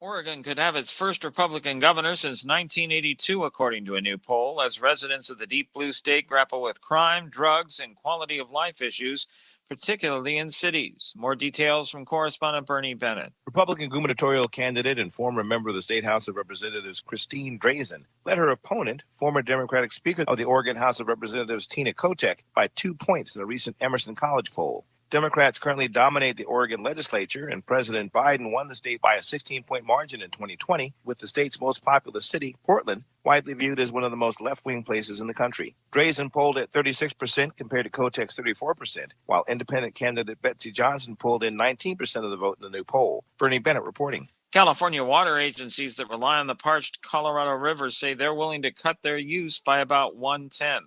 Oregon could have its first Republican governor since 1982, according to a new poll, as residents of the deep blue state grapple with crime, drugs, and quality of life issues, particularly in cities. More details from correspondent Bernie Bennett. Republican gubernatorial candidate and former member of the State House of Representatives Christine Drazan led her opponent, former Democratic Speaker of the Oregon House of Representatives Tina Kotek, by 2 points in a recent Emerson College poll. Democrats currently dominate the Oregon legislature, and President Biden won the state by a 16-point margin in 2020, with the state's most populous city, Portland, widely viewed as one of the most left-wing places in the country. Drazan polled at 36% compared to Kotek's 34%, while independent candidate Betsy Johnson pulled in 19% of the vote in the new poll. Bernie Bennett reporting. California water agencies that rely on the parched Colorado River say they're willing to cut their use by about 1/10.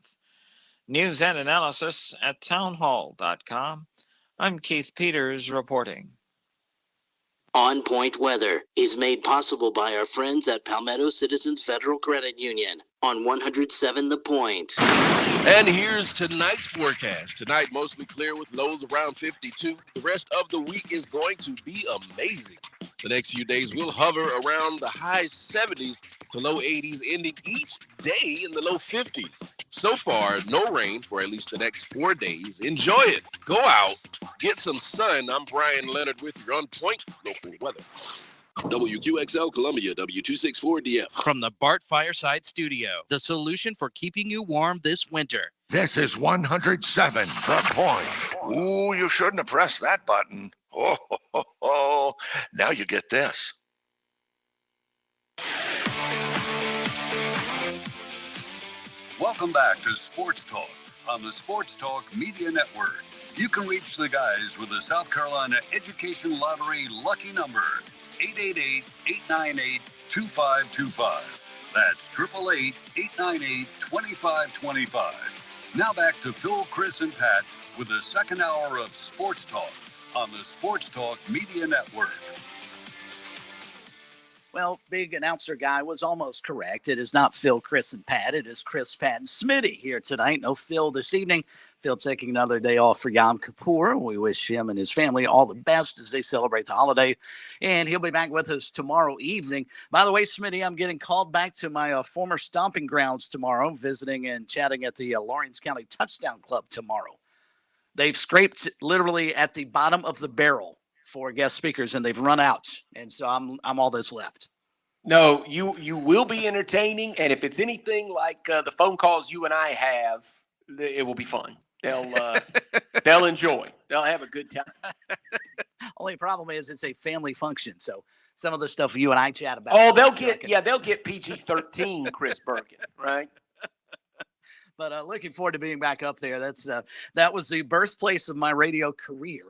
News and analysis at townhall.com. I'm Keith Peters reporting. On Point Weather is made possible by our friends at Palmetto Citizens Federal Credit Union on 107 The Point. And here's tonight's forecast. Tonight, mostly clear with lows around 52. The rest of the week is going to be amazing. The next few days will hover around the high 70s to low 80s, ending each day in the low 50s. So far, no rain for at least the next 4 days. Enjoy it. Go out. Get some sun. I'm Brian Leonard with your On Point local weather. WQXL Columbia, W264DF. From the Bart Fireside Studio, the solution for keeping you warm this winter. This is 107 The Point. Ooh, you shouldn't have pressed that button. Oh. Now you get this. Welcome back to Sports Talk on the Sports Talk Media Network. You can reach the guys with the South Carolina Education Lottery lucky number, 888-898-2525. That's 888-898-2525. Now back to Phil, Chris, and Pat with the second hour of Sports Talk on the Sports Talk Media Network. Well, big announcer guy was almost correct. It is not Phil, Chris, and Pat. It is Chris, Pat, and Smitty here tonight. No Phil this evening. Phil taking another day off for Yom Kippur. We wish him and his family all the best as they celebrate the holiday. And he'll be back with us tomorrow evening. By the way, Smitty, I'm getting called back to my former stomping grounds tomorrow, visiting and chatting at the Lawrence County Touchdown Club tomorrow. They've scraped literally at the bottom of the barrel for guest speakers, and they've run out. And so I'm all that's left. No, you will be entertaining, and if it's anything like the phone calls you and I have, it will be fun. They'll enjoy. They'll have a good time. Only problem is it's a family function, so some of the stuff you and I chat about. Oh, they'll get PG-13, Chris Bergen, right? But looking forward to being back up there. That was the birthplace of my radio career.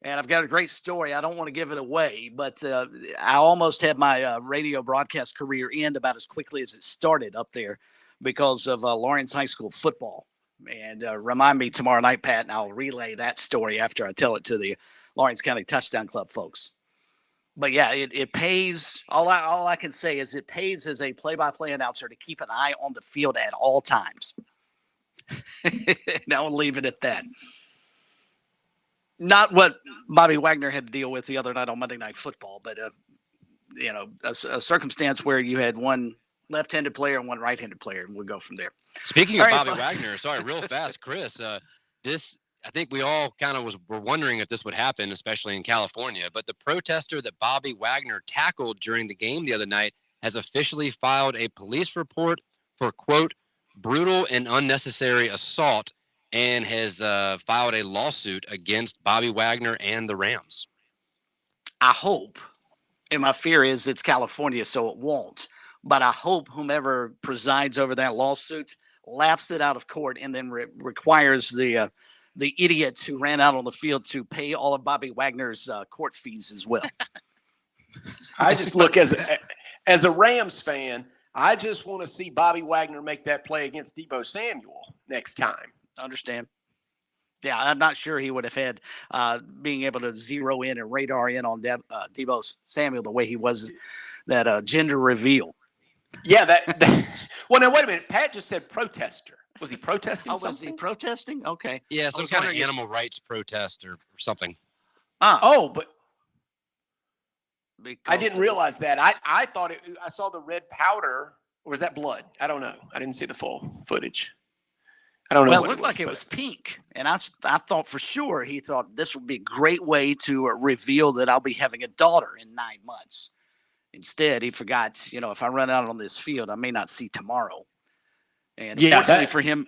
And I've got a great story. I don't want to give it away, but I almost had my radio broadcast career end about as quickly as it started up there because of Lawrence High School football. And remind me tomorrow night, Pat, and I'll relay that story after I tell it to the Lawrence County Touchdown Club folks. But, yeah, it pays. All I can say is it pays as a play-by-play announcer to keep an eye on the field at all times. And I'll leave it at that. Not what Bobby Wagner had to deal with the other night on Monday Night Football, but, a circumstance where you had one left-handed player and one right-handed player, and we'll go from there. Speaking of Bobby Wagner, sorry, real fast, Chris, I think we all kind of were wondering if this would happen, especially in California, but the protester that Bobby Wagner tackled during the game the other night has officially filed a police report for, quote, brutal and unnecessary assault, and has filed a lawsuit against Bobby Wagner and the Rams. I hope, and my fear is it's California, so it won't, but I hope whomever presides over that lawsuit laughs it out of court and then requires the idiots who ran out on the field to pay all of Bobby Wagner's court fees as well. I just look as a Rams fan, I just want to see Bobby Wagner make that play against Deebo Samuel next time. Understand? Yeah, I'm not sure he would have had being able to zero in and radar in on Deebo Samuel the way he was that gender reveal. Yeah, well, now, wait a minute. Pat just said protester. Was he protesting something? Was he protesting? Okay. Yeah, some kind of animal rights protest or something. But I didn't realize that. I thought I saw the red powder, or was that blood? I don't know. I didn't see the full footage. I don't know. Well, it looked like it was pink, and I thought for sure he thought this would be a great way to reveal that I'll be having a daughter in 9 months. Instead, he forgot, if I run out on this field, I may not see tomorrow. And unfortunately for him,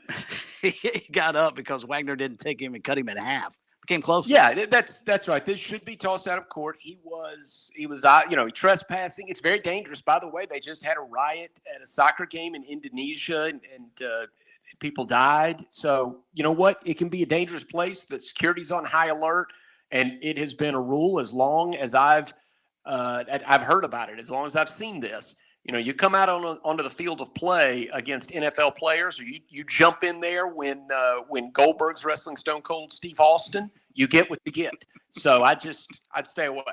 he got up because Wagner didn't take him and cut him in half. Became close. Yeah, that's right. This should be tossed out of court. He was trespassing. It's very dangerous. By the way, they just had a riot at a soccer game in Indonesia, and people died. So you know what? It can be a dangerous place. The security's on high alert, and it has been a rule as long as I've I've heard about it as long as I've seen this. You know, you come out onto the field of play against NFL players, or you jump in there when Goldberg's wrestling Stone Cold Steve Austin, you get what you get. So I'd stay away.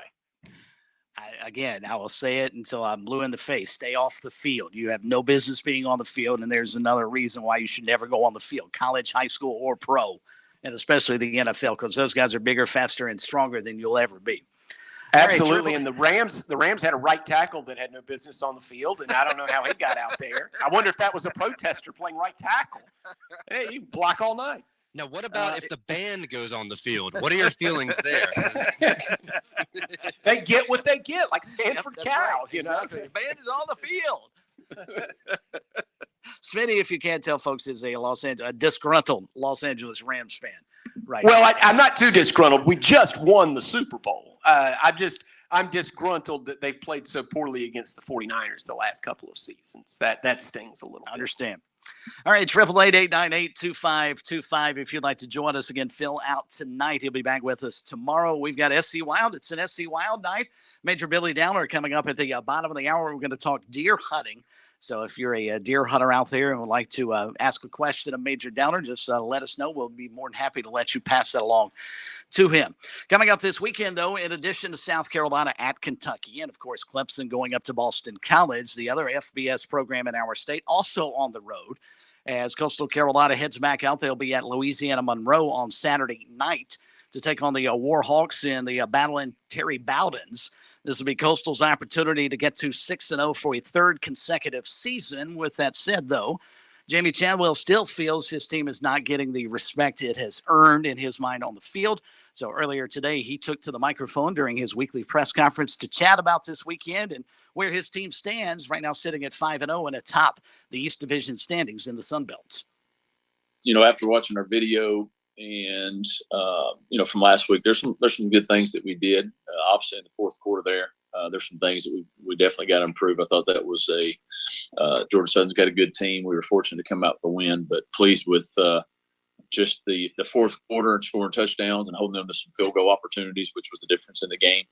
I will say it until I'm blue in the face. Stay off the field. You have no business being on the field, and there's another reason why you should never go on the field, college, high school, or pro, and especially the NFL, because those guys are bigger, faster, and stronger than you'll ever be. Absolutely, and the Rams had a right tackle that had no business on the field, and I don't know how he got out there. I wonder if that was a protester playing right tackle. Hey, you block all night. Now, what about if the band goes on the field? What are your feelings there? They get what they get, like Stanford Cow. Right. You Exactly. know, The band is on the field. Smitty, if you can't tell, folks, is a disgruntled Los Angeles Rams fan. Right. Well, I'm not too disgruntled. We just won the Super Bowl. I'm disgruntled that they've played so poorly against the 49ers the last couple of seasons. That stings a little bit. Understand. All right, 888-898-2525. If you'd like to join us again, Phil out tonight. He'll be back with us tomorrow. We've got SC Wild. It's an SC Wild night. Major Billy Downer coming up at the bottom of the hour. We're going to talk deer hunting. So if you're a deer hunter out there and would like to ask a question of Major Downer, just let us know. We'll be more than happy to let you pass that along to him. Coming up this weekend, though, in addition to South Carolina at Kentucky, and, of course, Clemson going up to Boston College, the other FBS program in our state also on the road. As Coastal Carolina heads back out, they'll be at Louisiana Monroe on Saturday night to take on the Warhawks in the Battle in Terry Bowden's. This will be Coastal's opportunity to get to 6-0 for a third consecutive season. With that said, though, Jamie Chadwell still feels his team is not getting the respect it has earned in his mind on the field. So earlier today, he took to the microphone during his weekly press conference to chat about this weekend and where his team stands right now, sitting at 5-0 and atop the East Division standings in the Sun Belt. You know, after watching our video and, from last week, there's some good things that we did. Obviously, in the fourth quarter there's some things that we definitely got to improve. I thought that was Georgia Southern's got a good team. We were fortunate to come out with a win, but pleased with just the fourth quarter and scoring touchdowns and holding them to some field goal opportunities, which was the difference in the game.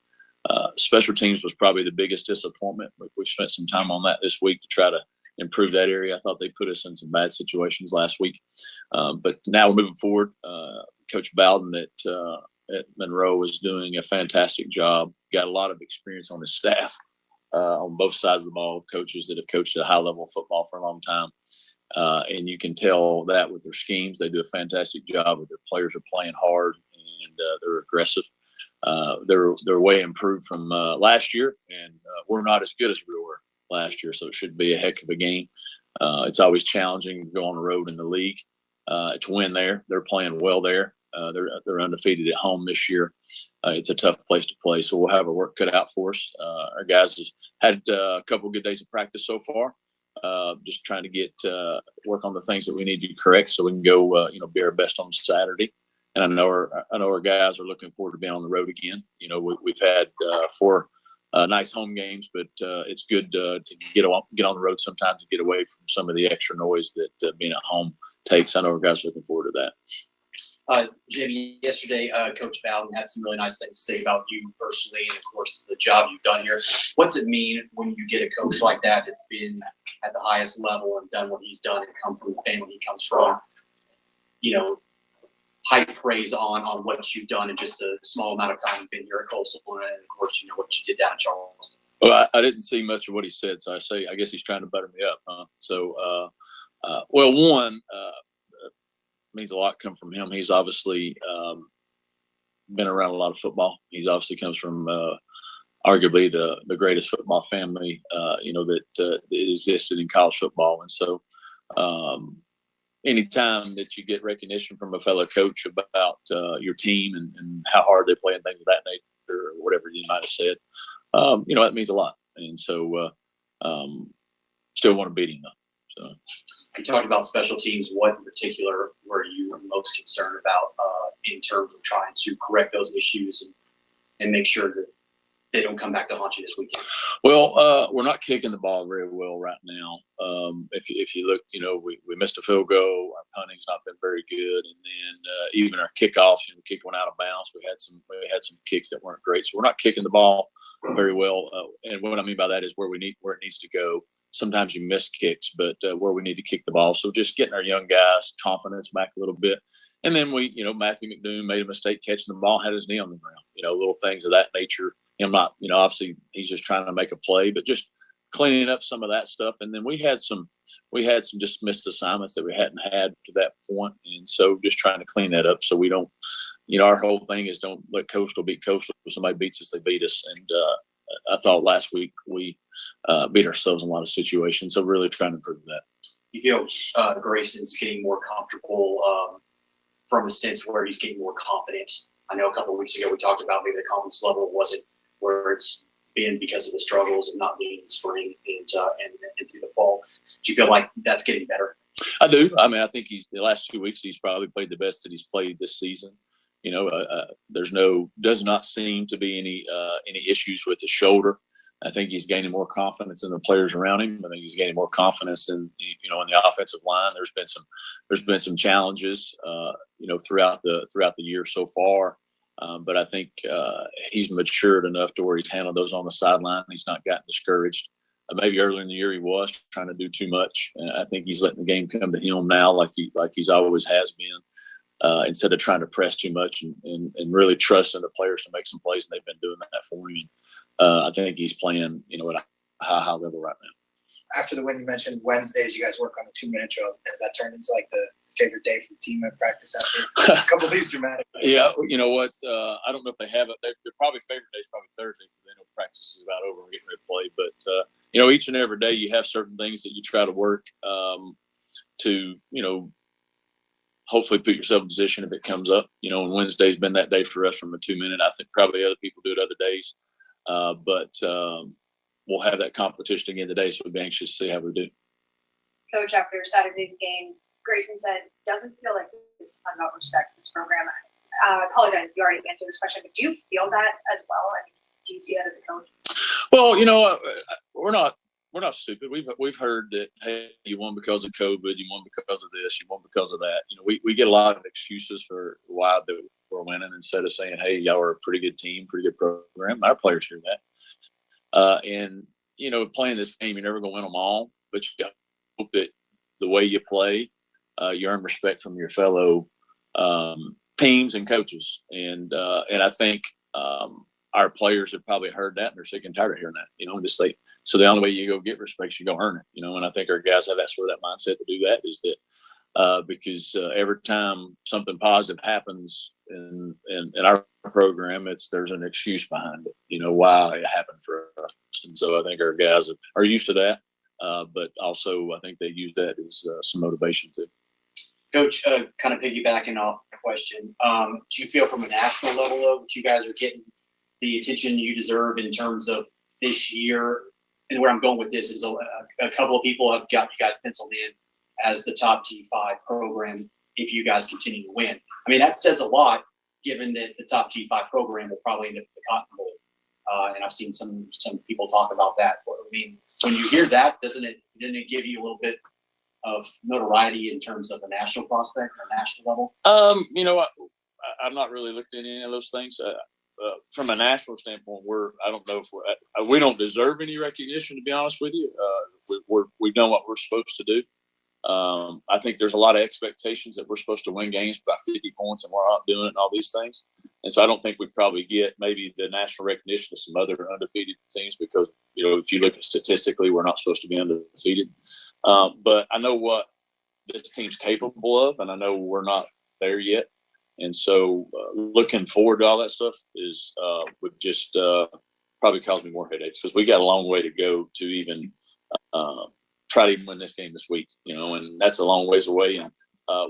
Special teams was probably the biggest disappointment. We spent some time on that this week to try to improve that area. I thought they put us in some bad situations last week. But now we're moving forward. Coach Bowden at Monroe is doing a fantastic job. Got a lot of experience on his staff on both sides of the ball, coaches that have coached at a high level of football for a long time. And you can tell that with their schemes. They do a fantastic job. Their players are playing hard and they're aggressive. They're way improved from last year, and we're not as good as we were last year, so it should be a heck of a game. It's always challenging to go on the road in the league to win there. They're playing well there. They're undefeated at home this year. It's a tough place to play, so we'll have our work cut out for us. Our guys have had a couple of good days of practice so far. Just trying to get work on the things that we need to correct so we can go, be our best on Saturday. And I know our guys are looking forward to being on the road again. You know, we've had 4 nice home games, but it's good to get on the road sometimes to get away from some of the extra noise that being at home takes. I know our guys are looking forward to that. Jamie, yesterday, Coach Bowden had some really nice things to say about you personally and, of course, the job you've done here. What's it mean when you get a coach like that that's been at the highest level and done what he's done and come from the family he comes from, high praise on what you've done in just a small amount of time you've been here at Coastal, and, of course, what you did down in Charleston? Well, I didn't see much of what he said, so I guess he's trying to butter me up, huh? So, one, means a lot come from him. He's obviously been around a lot of football. He's obviously comes from arguably the greatest football family, that existed in college football. And so anytime that you get recognition from a fellow coach about your team and how hard they play and things of that nature, or whatever you might have said, that means a lot. And so still want to beat him, though. So. You talked about special teams. What in particular were you most concerned about in terms of trying to correct those issues and make sure that they don't come back to haunt you this weekend? Well, we're not kicking the ball very well right now. If you look, we missed a field goal. Our punting's not been very good, and then even our kickoffs, we kicked one out of bounds. We had some kicks that weren't great, so we're not kicking the ball very well. And what I mean by that is where it needs to go. Sometimes you miss kicks, but where we need to kick the ball. So just getting our young guys' confidence back a little bit. And then Matthew McDoon made a mistake catching the ball, had his knee on the ground, little things of that nature. I'm not, obviously he's just trying to make a play, but just cleaning up some of that stuff. And then we had some just missed assignments that we hadn't had to that point. And so just trying to clean that up so we don't, our whole thing is don't let Coastal beat Coastal. If somebody beats us, they beat us. And I thought last week we beat ourselves in a lot of situations. So really trying to improve that. You feel Grayson's getting more comfortable from a sense where he's getting more confident. I know a couple of weeks ago we talked about maybe the confidence level wasn't where it's been because of the struggles of not being in spring and through the fall. Do you feel like that's getting better? I do. I mean, I think the last 2 weeks he's probably played the best that he's played this season. Does not seem to be any issues with his shoulder. I think he's gaining more confidence in the players around him. I think he's gaining more confidence in the offensive line. There's been some challenges, throughout the year so far. But I think he's matured enough to where he's handled those on the sideline. He's not gotten discouraged. Maybe earlier in the year he was trying to do too much. And I think he's letting the game come to him now, like he's always has been, instead of trying to press too much and really trusting the players to make some plays. And they've been doing that for him. I think he's playing, at a high level right now. After the win, you mentioned Wednesdays you guys work on the 2-minute drill. Has that turned into like the favorite day for the team at practice after a couple of these dramatic? Yeah, you know what? I don't know if they have it. Their probably favorite day is probably Thursday because they know practice is about over and getting ready to play. But each and every day you have certain things that you try to work to hopefully put yourself in position if it comes up. And Wednesday's been that day for us from a 2-minute. I think probably other people do it other days. But we'll have that competition again today, so we'll be anxious to see how we do. Coach, after Saturday's game, Grayson said, doesn't feel like this timeout respects this program. I apologize if you already answered this question, but do you feel that as well? I mean, do you see that as a coach? Well, we're not stupid. We've heard that, hey, you won because of COVID, you won because of this, you won because of that. We get a lot of excuses for why we're winning instead of saying, hey, y'all are a pretty good team, pretty good program. Our players hear that. And playing this game, you're never going to win them all, but you hope that the way you play, you earn respect from your fellow teams and coaches. And I think our players have probably heard that and they're sick and tired of hearing that, so the only way you go get respect, you go earn it, and I think our guys have that sort of that mindset to do that is that because every time something positive happens in our program, there's an excuse behind it, why it happened for us. And so I think our guys are used to that, but also I think they use that as some motivation too. Coach, kind of piggybacking off the question, do you feel from a national level though that you guys are getting the attention you deserve in terms of this year? And where I'm going with this is a couple of people have got you guys penciled in as the top G5 program if you guys continue to win. I mean, that says a lot given that the top G5 program will probably end up with the Cotton Bowl. And I've seen some people talk about that. I mean, when you hear that, didn't it give you a little bit of notoriety in terms of a national prospect or national level? I'm not really looking at any of those things. From a national standpoint, I don't know if we don't deserve any recognition, to be honest with you. We've done what we're supposed to do. I think there's a lot of expectations that we're supposed to win games by 50 points and we're not doing it and all these things. And so I don't think we probably get maybe the national recognition of some other undefeated teams because, if you look at statistically, we're not supposed to be undefeated. But I know what this team's capable of, and I know we're not there yet. And so looking forward to all that stuff would just probably cause me more headaches because we got a long way to go to even try to even win this game this week, and that's a long ways away. And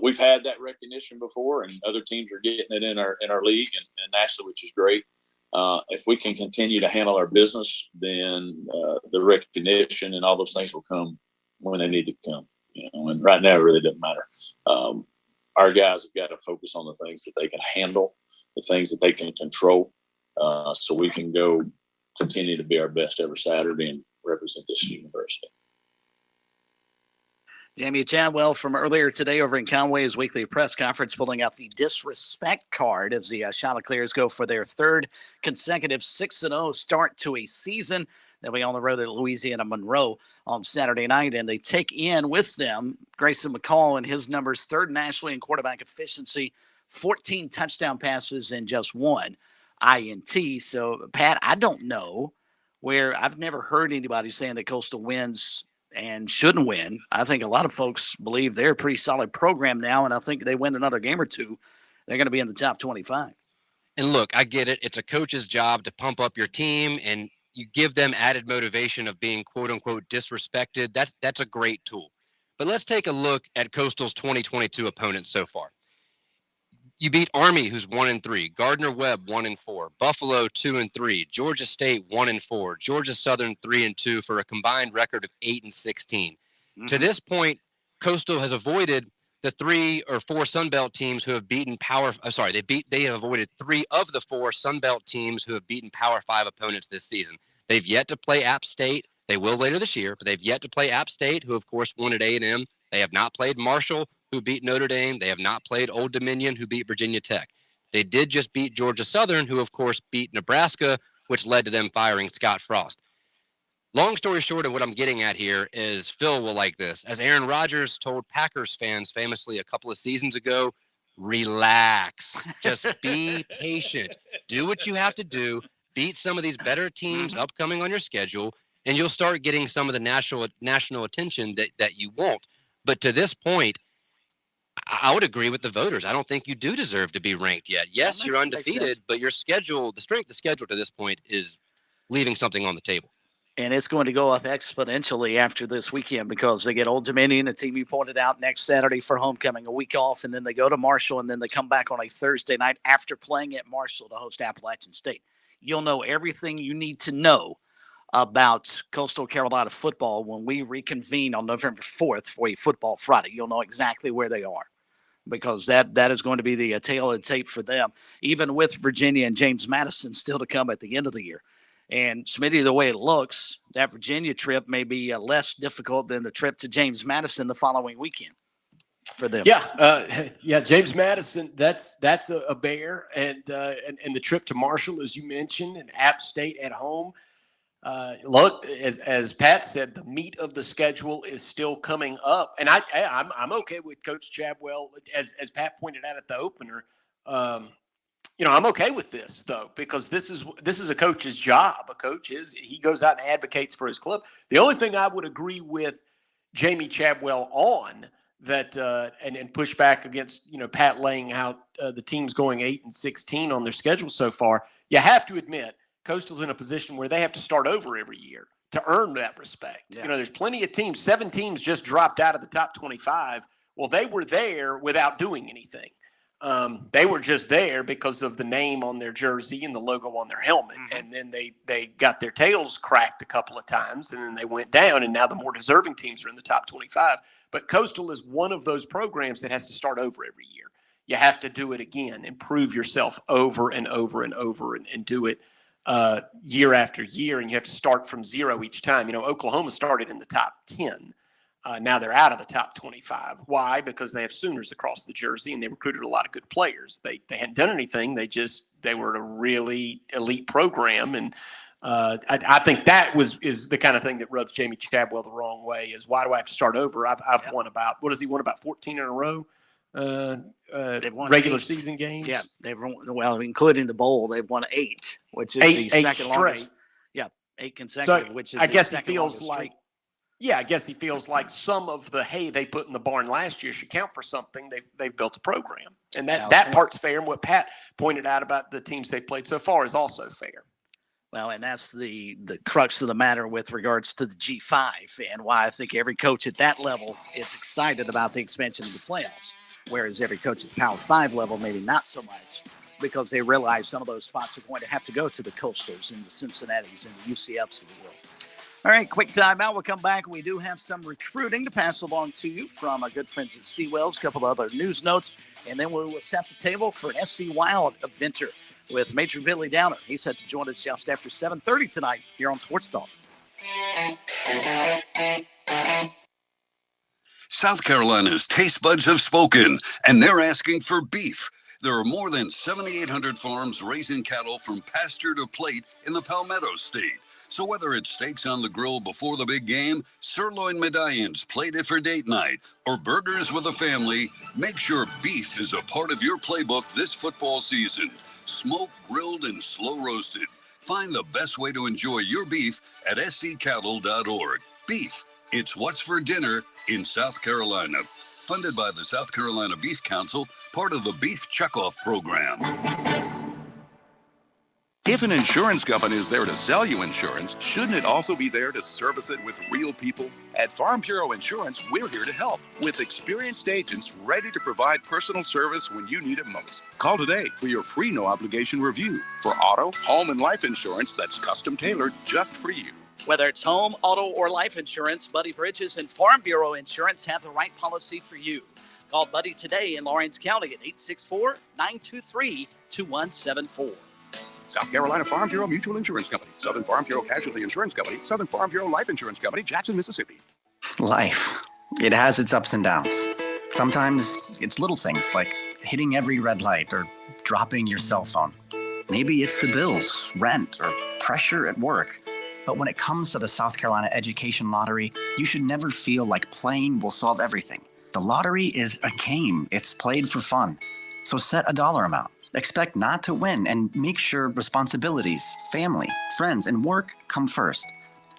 we've had that recognition before, and other teams are getting it in our league and nationally, which is great. If we can continue to handle our business, then the recognition and all those things will come when they need to come. And right now it really doesn't matter. Our guys have got to focus on the things that they can handle, the things that they can control, so we can go continue to be our best every Saturday and represent this university. Jamie Chadwell from earlier today over in Conway's weekly press conference pulling out the disrespect card as the Chanticleers go for their third consecutive 6-0 start to a season. They'll be on the road at Louisiana Monroe on Saturday night, and they take in with them Grayson McCall and his numbers, third nationally in quarterback efficiency, 14 touchdown passes and just one INT. So, Pat, I don't know where I've never heard anybody saying that Coastal wins and shouldn't win. I think a lot of folks believe they're a pretty solid program now, and I think they win another game or two, they're going to be in the top 25. And look, I get it. It's a coach's job to pump up your team, and you give them added motivation of being quote unquote disrespected. That's a great tool. But let's take a look at Coastal's 2022 opponents so far. You beat Army, who's 1-3, Gardner Webb 1-4, Buffalo 2-3, Georgia State 1-4, Georgia Southern 3-2 for a combined record of 8-16. Mm-hmm. To this point, Coastal has avoided the 3 or 4 Sunbelt teams who have beaten they have avoided 3 of the 4 Sunbelt teams who have beaten Power 5 opponents this season. They've yet to play App State. They will later this year, but they've yet to play App State, who of course won at A&M. They have not played Marshall, who beat Notre Dame. They have not played Old Dominion, who beat Virginia Tech. They did just beat Georgia Southern, who of course beat Nebraska, which led to them firing Scott Frost. Long story short of what I'm getting at here is Phil will like this. As Aaron Rodgers told Packers fans famously a couple of seasons ago, relax. Just be patient. Do what you have to do. Beat some of these better teams upcoming on your schedule, and you'll start getting some of the national attention that you want. But to this point, I would agree with the voters. I don't think you do deserve to be ranked yet. Yes, you're undefeated, but your schedule, the strength of the schedule to this point is leaving something on the table. And it's going to go up exponentially after this weekend because they get Old Dominion, a team you pointed out, next Saturday for homecoming, a week off, and then they go to Marshall, and then they come back on a Thursday night after playing at Marshall to host Appalachian State. You'll know everything you need to know about Coastal Carolina football when we reconvene on November 4th for a Football Friday. You'll know exactly where they are because that is going to be the tail of the tape for them, even with Virginia and James Madison still to come at the end of the year. And, Smitty, the way it looks, that Virginia trip may be less difficult than the trip to James Madison the following weekend for them. Yeah, James Madison, that's a bear. And the trip to Marshall, as you mentioned, and App State at home. Look, as Pat said, the meat of the schedule is still coming up, and I'm okay with Coach Chadwell, as Pat pointed out at the opener. I'm okay with this though because this is a coach's job. A coach he goes out and advocates for his club. The only thing I would agree with Jamie Chadwell on that and push back against Pat laying out the teams going 8-16 on their schedule so far. You have to admit. Coastal's in a position where they have to start over every year to earn that respect. Yeah. There's plenty of teams. 7 teams just dropped out of the top 25. Well, they were there without doing anything. They were just there because of the name on their jersey and the logo on their helmet. Mm-hmm. And then they got their tails cracked a couple of times, and then they went down, and now the more deserving teams are in the top 25. But Coastal is one of those programs that has to start over every year. You have to do it again and prove yourself over and over and over and do it year after year, and you have to start from zero each time. Oklahoma started in the top 10. Now they're out of the top 25. Why? Because they have Sooners across the jersey, and they recruited a lot of good players. They hadn't done anything. They were a really elite program, and I think that is the kind of thing that rubs Jamie Chadwell the wrong way. Is why do I have to start over? I've won about what does he won about 14 in a row? They've won regular 8 season games. Yeah, they've won, including the bowl, they've won 8, which is the second straight. Longest. Yeah, 8 consecutive, which is I guess he feels like. Yeah, I guess he feels like some of the hay they put in the barn last year should count for something. They've built a program, and that part's fair. And what Pat pointed out about the teams they've played so far is also fair. Well, and that's the crux of the matter with regards to the G5, and why I think every coach at that level is excited about the expansion of the playoffs. Whereas every coach at the Power 5 level, maybe not so much, because they realize some of those spots are going to have to go to the Coastals and the Cincinnatis and the UCFs of the world. All right, quick timeout. We'll come back. We do have some recruiting to pass along to you from our good friends at Seawells, a couple of other news notes, and then we'll set the table for an SC Wild eventer with Major Billy Downer. He's set to join us just after 7:30 tonight here on Sports Talk. South Carolina's taste buds have spoken, and they're asking for beef. There are more than 7,800 farms raising cattle from pasture to plate in the Palmetto State. So whether it's steaks on the grill before the big game, sirloin medallions plated for date night, or burgers with a family, make sure beef is a part of your playbook this football season. Smoked, grilled, and slow roasted. Find the best way to enjoy your beef at sccattle.org. Beef, it's what's for dinner in South Carolina. Funded by the South Carolina Beef Council, part of the Beef Checkoff Program. If an insurance company is there to sell you insurance, shouldn't it also be there to service it with real people? At Farm Bureau Insurance, we're here to help with experienced agents ready to provide personal service when you need it most. Call today for your free no-obligation review for auto, home, and life insurance that's custom-tailored just for you. Whether it's home, auto, or life insurance, Buddy Bridges and Farm Bureau Insurance have the right policy for you. Call Buddy today in Lawrence County at 864-923-2174. South Carolina Farm Bureau Mutual Insurance Company, Southern Farm Bureau Casualty Insurance Company, Southern Farm Bureau Life Insurance Company, Jackson, Mississippi. Life. It has its ups and downs. Sometimes it's little things like hitting every red light or dropping your cell phone. Maybe it's the bills, rent, or pressure at work. But when it comes to the South Carolina Education Lottery, you should never feel like playing will solve everything. The lottery is a game. It's played for fun. So set a dollar amount. Expect not to win and make sure responsibilities, family, friends, and work come first.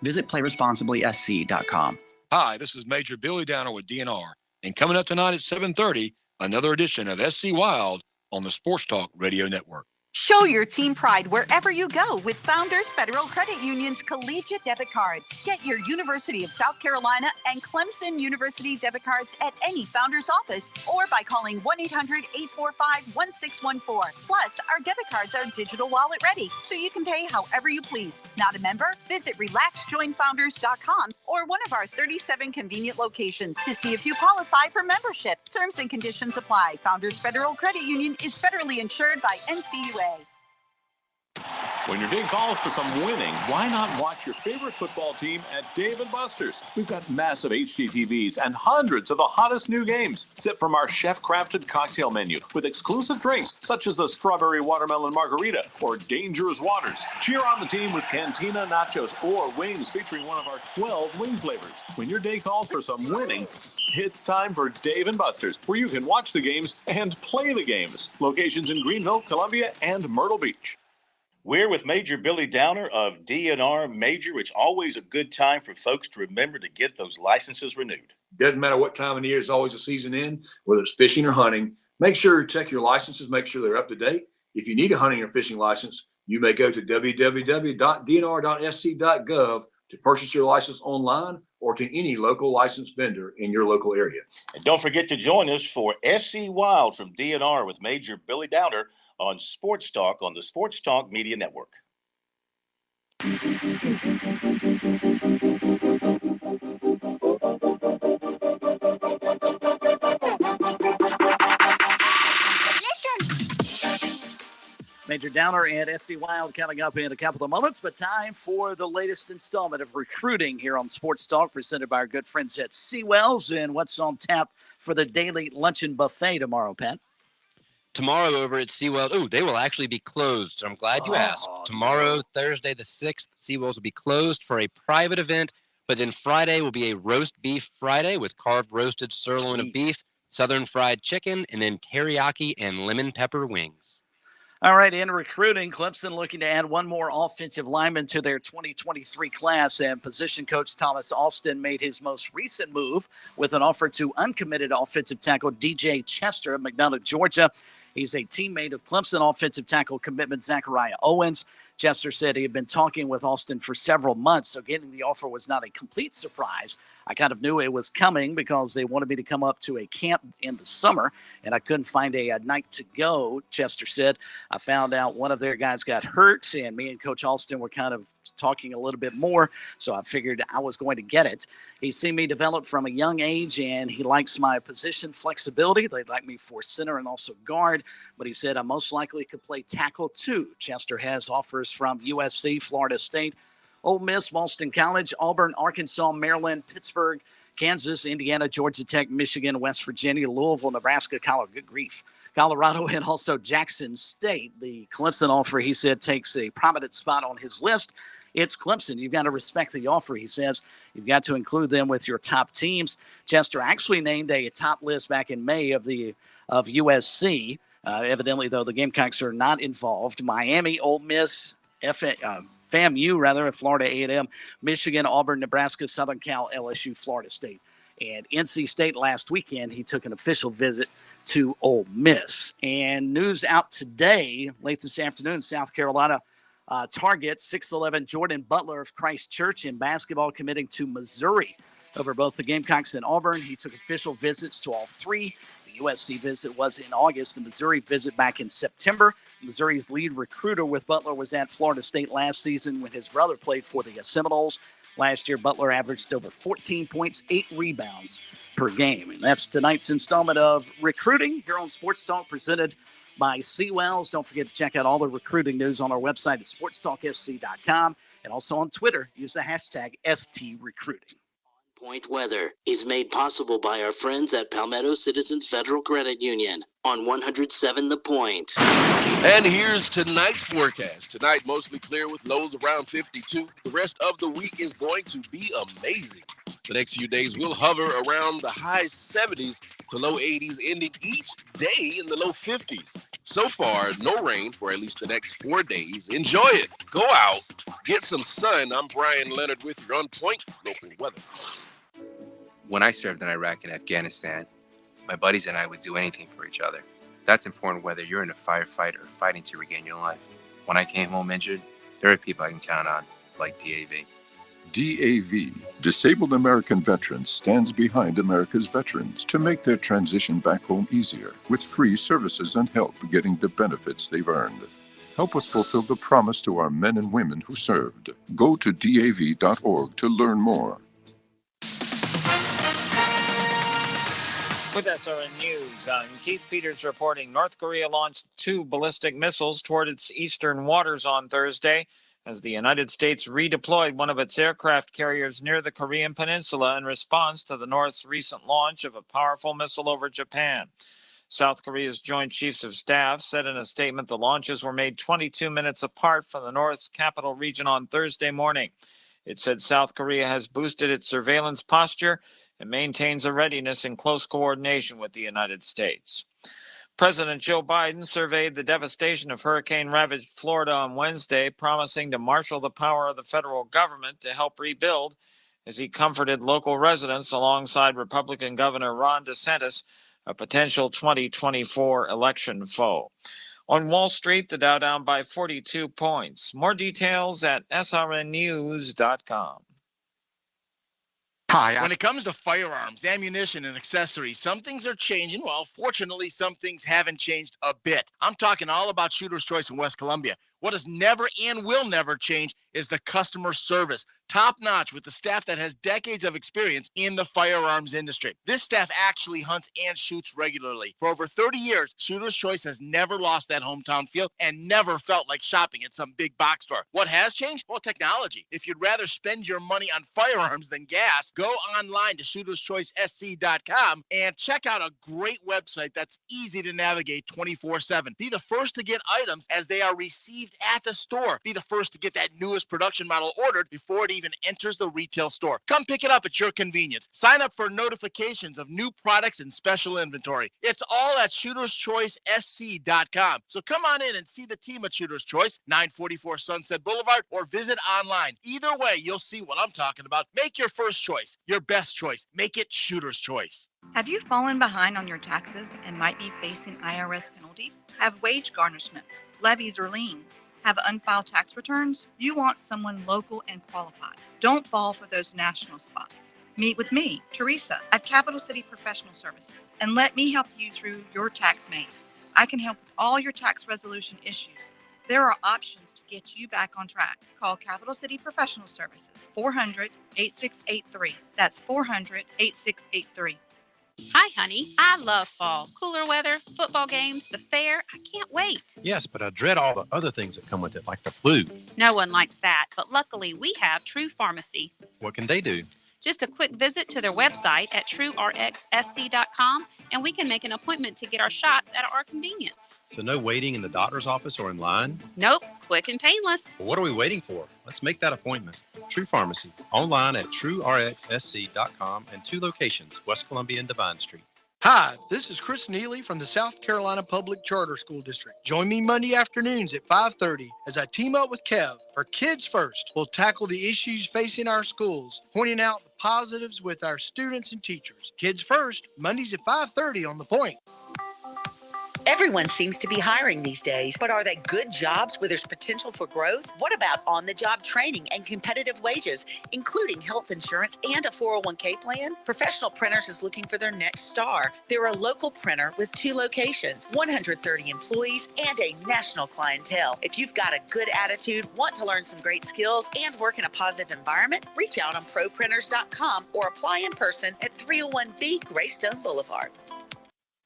Visit playresponsiblysc.com. Hi, this is Major Billy Downer with DNR. And coming up tonight at 7:30, another edition of SC Wild on the Sports Talk Radio Network. Show your team pride wherever you go with Founders Federal Credit Union's collegiate debit cards. Get your University of South Carolina and Clemson University debit cards at any Founders office or by calling 1-800-845-1614. Plus, our debit cards are digital wallet ready, so you can pay however you please. Not a member? Visit relaxjoinfounders.com or one of our 37 convenient locations to see if you qualify for membership. Terms and conditions apply. Founders Federal Credit Union is federally insured by NCUA. When your day calls for some winning, why not watch your favorite football team at Dave & Buster's? We've got massive HD TVs and hundreds of the hottest new games. Sip from our chef-crafted cocktail menu with exclusive drinks such as the Strawberry Watermelon Margarita or Dangerous Waters. Cheer on the team with Cantina Nachos or wings featuring one of our 12 wing flavors. When your day calls for some winning, it's time for Dave & Buster's, where you can watch the games and play the games. Locations in Greenville, Columbia, and Myrtle Beach. We're with Major Billy Downer of DNR. Major, it's always a good time for folks to remember to get those licenses renewed. Doesn't matter what time of the year, it's always a season end, whether it's fishing or hunting. Make sure you check your licenses, make sure they're up to date. If you need a hunting or fishing license, you may go to www.dnr.sc.gov to purchase your license online or to any local licensed vendor in your local area. And don't forget to join us for SC Wild from DNR with Major Billy Downer on Sports Talk on the Sports Talk Media Network. Major Downer and SC Wild coming up in a couple of moments, but time for the latest installment of recruiting here on Sports Talk, presented by our good friends at Seawells. And what's on tap for the daily luncheon buffet tomorrow, Pat? Tomorrow over at Seawell, they will actually be closed. I'm glad you asked. Tomorrow, Thursday the 6th, Seawells will be closed for a private event, but then Friday will be a roast beef Friday with carved roasted sirloin of beef, southern fried chicken, and then teriyaki and lemon pepper wings. All right, in recruiting, Clemson looking to add one more offensive lineman to their 2023 class, and position coach Thomas Alston made his most recent move with an offer to uncommitted offensive tackle DJ Chester of McDonough, Georgia. He's a teammate of Clemson offensive tackle commitment Zachariah Owens. Chester said he had been talking with Alston for several months, so getting the offer was not a complete surprise. I kind of knew it was coming because they wanted me to come up to a camp in the summer, and I couldn't find a night to go, Chester said. I found out one of their guys got hurt, and me and Coach Alston were kind of talking a little bit more, so I figured I was going to get it. He's seen me develop from a young age, and he likes my position flexibility. They'd like me for center and also guard, but he said I most likely could play tackle too. Chester has offers from USC, Florida State, Ole Miss, Boston College, Auburn, Arkansas, Maryland, Pittsburgh, Kansas, Indiana, Georgia Tech, Michigan, West Virginia, Louisville, Nebraska, Colorado, and also Jackson State. The Clemson offer, he said, takes a prominent spot on his list. It's Clemson. You've got to respect the offer, he says. You've got to include them with your top teams. Chester actually named a top list back in May of USC. Evidently, though, the Gamecocks are not involved. Miami, Ole Miss, FAMU, Florida A&M, Michigan, Auburn, Nebraska, Southern Cal, LSU, Florida State. And NC State last weekend, he took an official visit to Ole Miss. And news out today, late this afternoon, South Carolina target 6'11" Jordan Butler of Christ Church in basketball committing to Missouri over both the Gamecocks and Auburn. He took official visits to all three. The USC visit was in August, the Missouri visit back in September. Missouri's lead recruiter with Butler was at Florida State last season when his brother played for the Seminoles. Last year, Butler averaged over 14 points, 8 rebounds per game. And that's tonight's installment of Recruiting here on Sports Talk, presented by Seawells. Don't forget to check out all the recruiting news on our website at SportsTalkSC.com and also on Twitter. Use the hashtag STRecruiting. Point Weather is made possible by our friends at Palmetto Citizens Federal Credit Union on 107 The Point. And here's tonight's forecast. Tonight, mostly clear with lows around 52. The rest of the week is going to be amazing. The next few days will hover around the high 70s to low 80s, ending each day in the low 50s. So far, no rain for at least the next 4 days. Enjoy it. Go out. Get some sun. I'm Brian Leonard with your On Point local weather. When I served in Iraq and Afghanistan, my buddies and I would do anything for each other. That's important whether you're in a firefight or fighting to regain your life. When I came home injured, there are people I can count on, like DAV. DAV, Disabled American Veterans, stands behind America's veterans to make their transition back home easier with free services and help getting the benefits they've earned. Help us fulfill the promise to our men and women who served. Go to DAV.org to learn more. With SRN News, I'm Keith Peters reporting North Korea launched 2 ballistic missiles toward its eastern waters on Thursday as the United States redeployed one of its aircraft carriers near the Korean peninsula in response to the North's recent launch of a powerful missile over Japan. South Korea's Joint Chiefs of Staff said in a statement the launches were made 22 minutes apart from the North's capital region on Thursday morning. It said South Korea has boosted its surveillance posture and maintains a readiness in close coordination with the United States. President Joe Biden surveyed the devastation of hurricane-ravaged Florida on Wednesday, promising to marshal the power of the federal government to help rebuild as he comforted local residents alongside Republican Governor Ron DeSantis, a potential 2024 election foe. On Wall Street, the Dow down by 42 points. More details at srnnews.com. Hi. When it comes to firearms, ammunition, and accessories, some things are changing. Well, fortunately, some things haven't changed a bit. I'm talking all about Shooter's Choice in West Columbia. What has never and will never change is the customer service. Top-notch with the staff that has decades of experience in the firearms industry. This staff actually hunts and shoots regularly. For over 30 years, Shooter's Choice has never lost that hometown feel and never felt like shopping at some big box store. What has changed? Well, technology. If you'd rather spend your money on firearms than gas, go online to ShootersChoiceSC.com and check out a great website that's easy to navigate 24/7. Be the first to get items as they are received at the store. Be the first to get that newest production model ordered before it even enters the retail store. Come pick it up at your convenience. Sign up for notifications of new products and special inventory. It's all at ShootersChoiceSC.com. So come on in and see the team at Shooter's Choice, 944 Sunset Boulevard, or visit online. Either way, you'll see what I'm talking about. Make your first choice, your best choice. Make it Shooter's Choice. Have you fallen behind on your taxes and might be facing IRS penalties? Have wage garnishments, levies, or liens? Have unfiled tax returns? You want someone local and qualified. Don't fall for those national spots. Meet with me, Teresa, at Capital City Professional Services, and let me help you through your tax maze. I can help with all your tax resolution issues. There are options to get you back on track. Call Capital City Professional Services, 400-8683. That's 400-8683. Hi, honey. I love fall. Cooler weather, football games, the fair. I can't wait. Yes, but I dread all the other things that come with it, like the flu. No one likes that, but luckily we have True Pharmacy. What can they do? Just a quick visit to their website at truerxsc.com, and we can make an appointment to get our shots at our convenience. So no waiting in the doctor's office or in line? Nope, quick and painless. Well, what are we waiting for? Let's make that appointment. True Pharmacy, online at truerxsc.com, and 2 locations, West Columbia and Divine Street. Hi, this is Chris Neely from the South Carolina Public Charter School District. Join me Monday afternoons at 5:30 as I team up with Kev for Kids First. We'll tackle the issues facing our schools, pointing out the positives with our students and teachers. Kids First, Mondays at 5:30 on The Point. Everyone seems to be hiring these days, but are they good jobs where there's potential for growth? What about on-the-job training and competitive wages, including health insurance and a 401k plan? Professional Printers is looking for their next star. They're a local printer with 2 locations, 130 employees, and a national clientele. If you've got a good attitude, want to learn some great skills, and work in a positive environment, reach out on proprinters.com or apply in person at 301B Greystone Boulevard.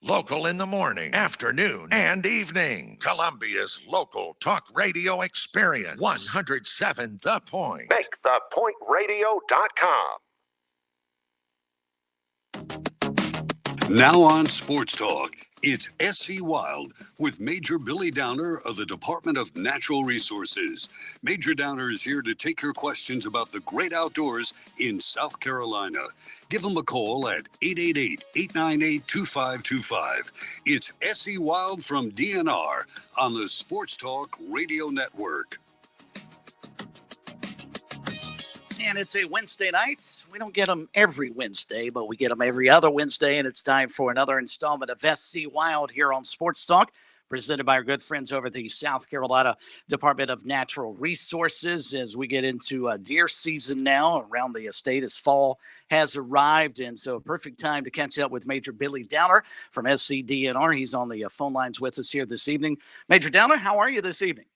Local in the morning, afternoon, and evening. Columbia's local talk radio experience. 107 The Point. MakeThePointRadio.com. Now on Sports Talk, it's SC Wild with Major Billy Downer of the Department of Natural Resources. Major Downer is here to take your questions about the great outdoors in South Carolina. Give him a call at 888-898-2525. It's SC Wild from DNR on the Sports Talk Radio Network. And it's a Wednesday night. We don't get them every Wednesday, but we get them every other Wednesday, and it's time for another installment of SC Wild here on Sports Talk, presented by our good friends over at the South Carolina Department of Natural Resources. As we get into deer season now around the estate as fall has arrived, and so a perfect time to catch up with Major Billy Downer from SCDNR. He's on the phone lines with us here this evening. Major Downer, how are you this evening?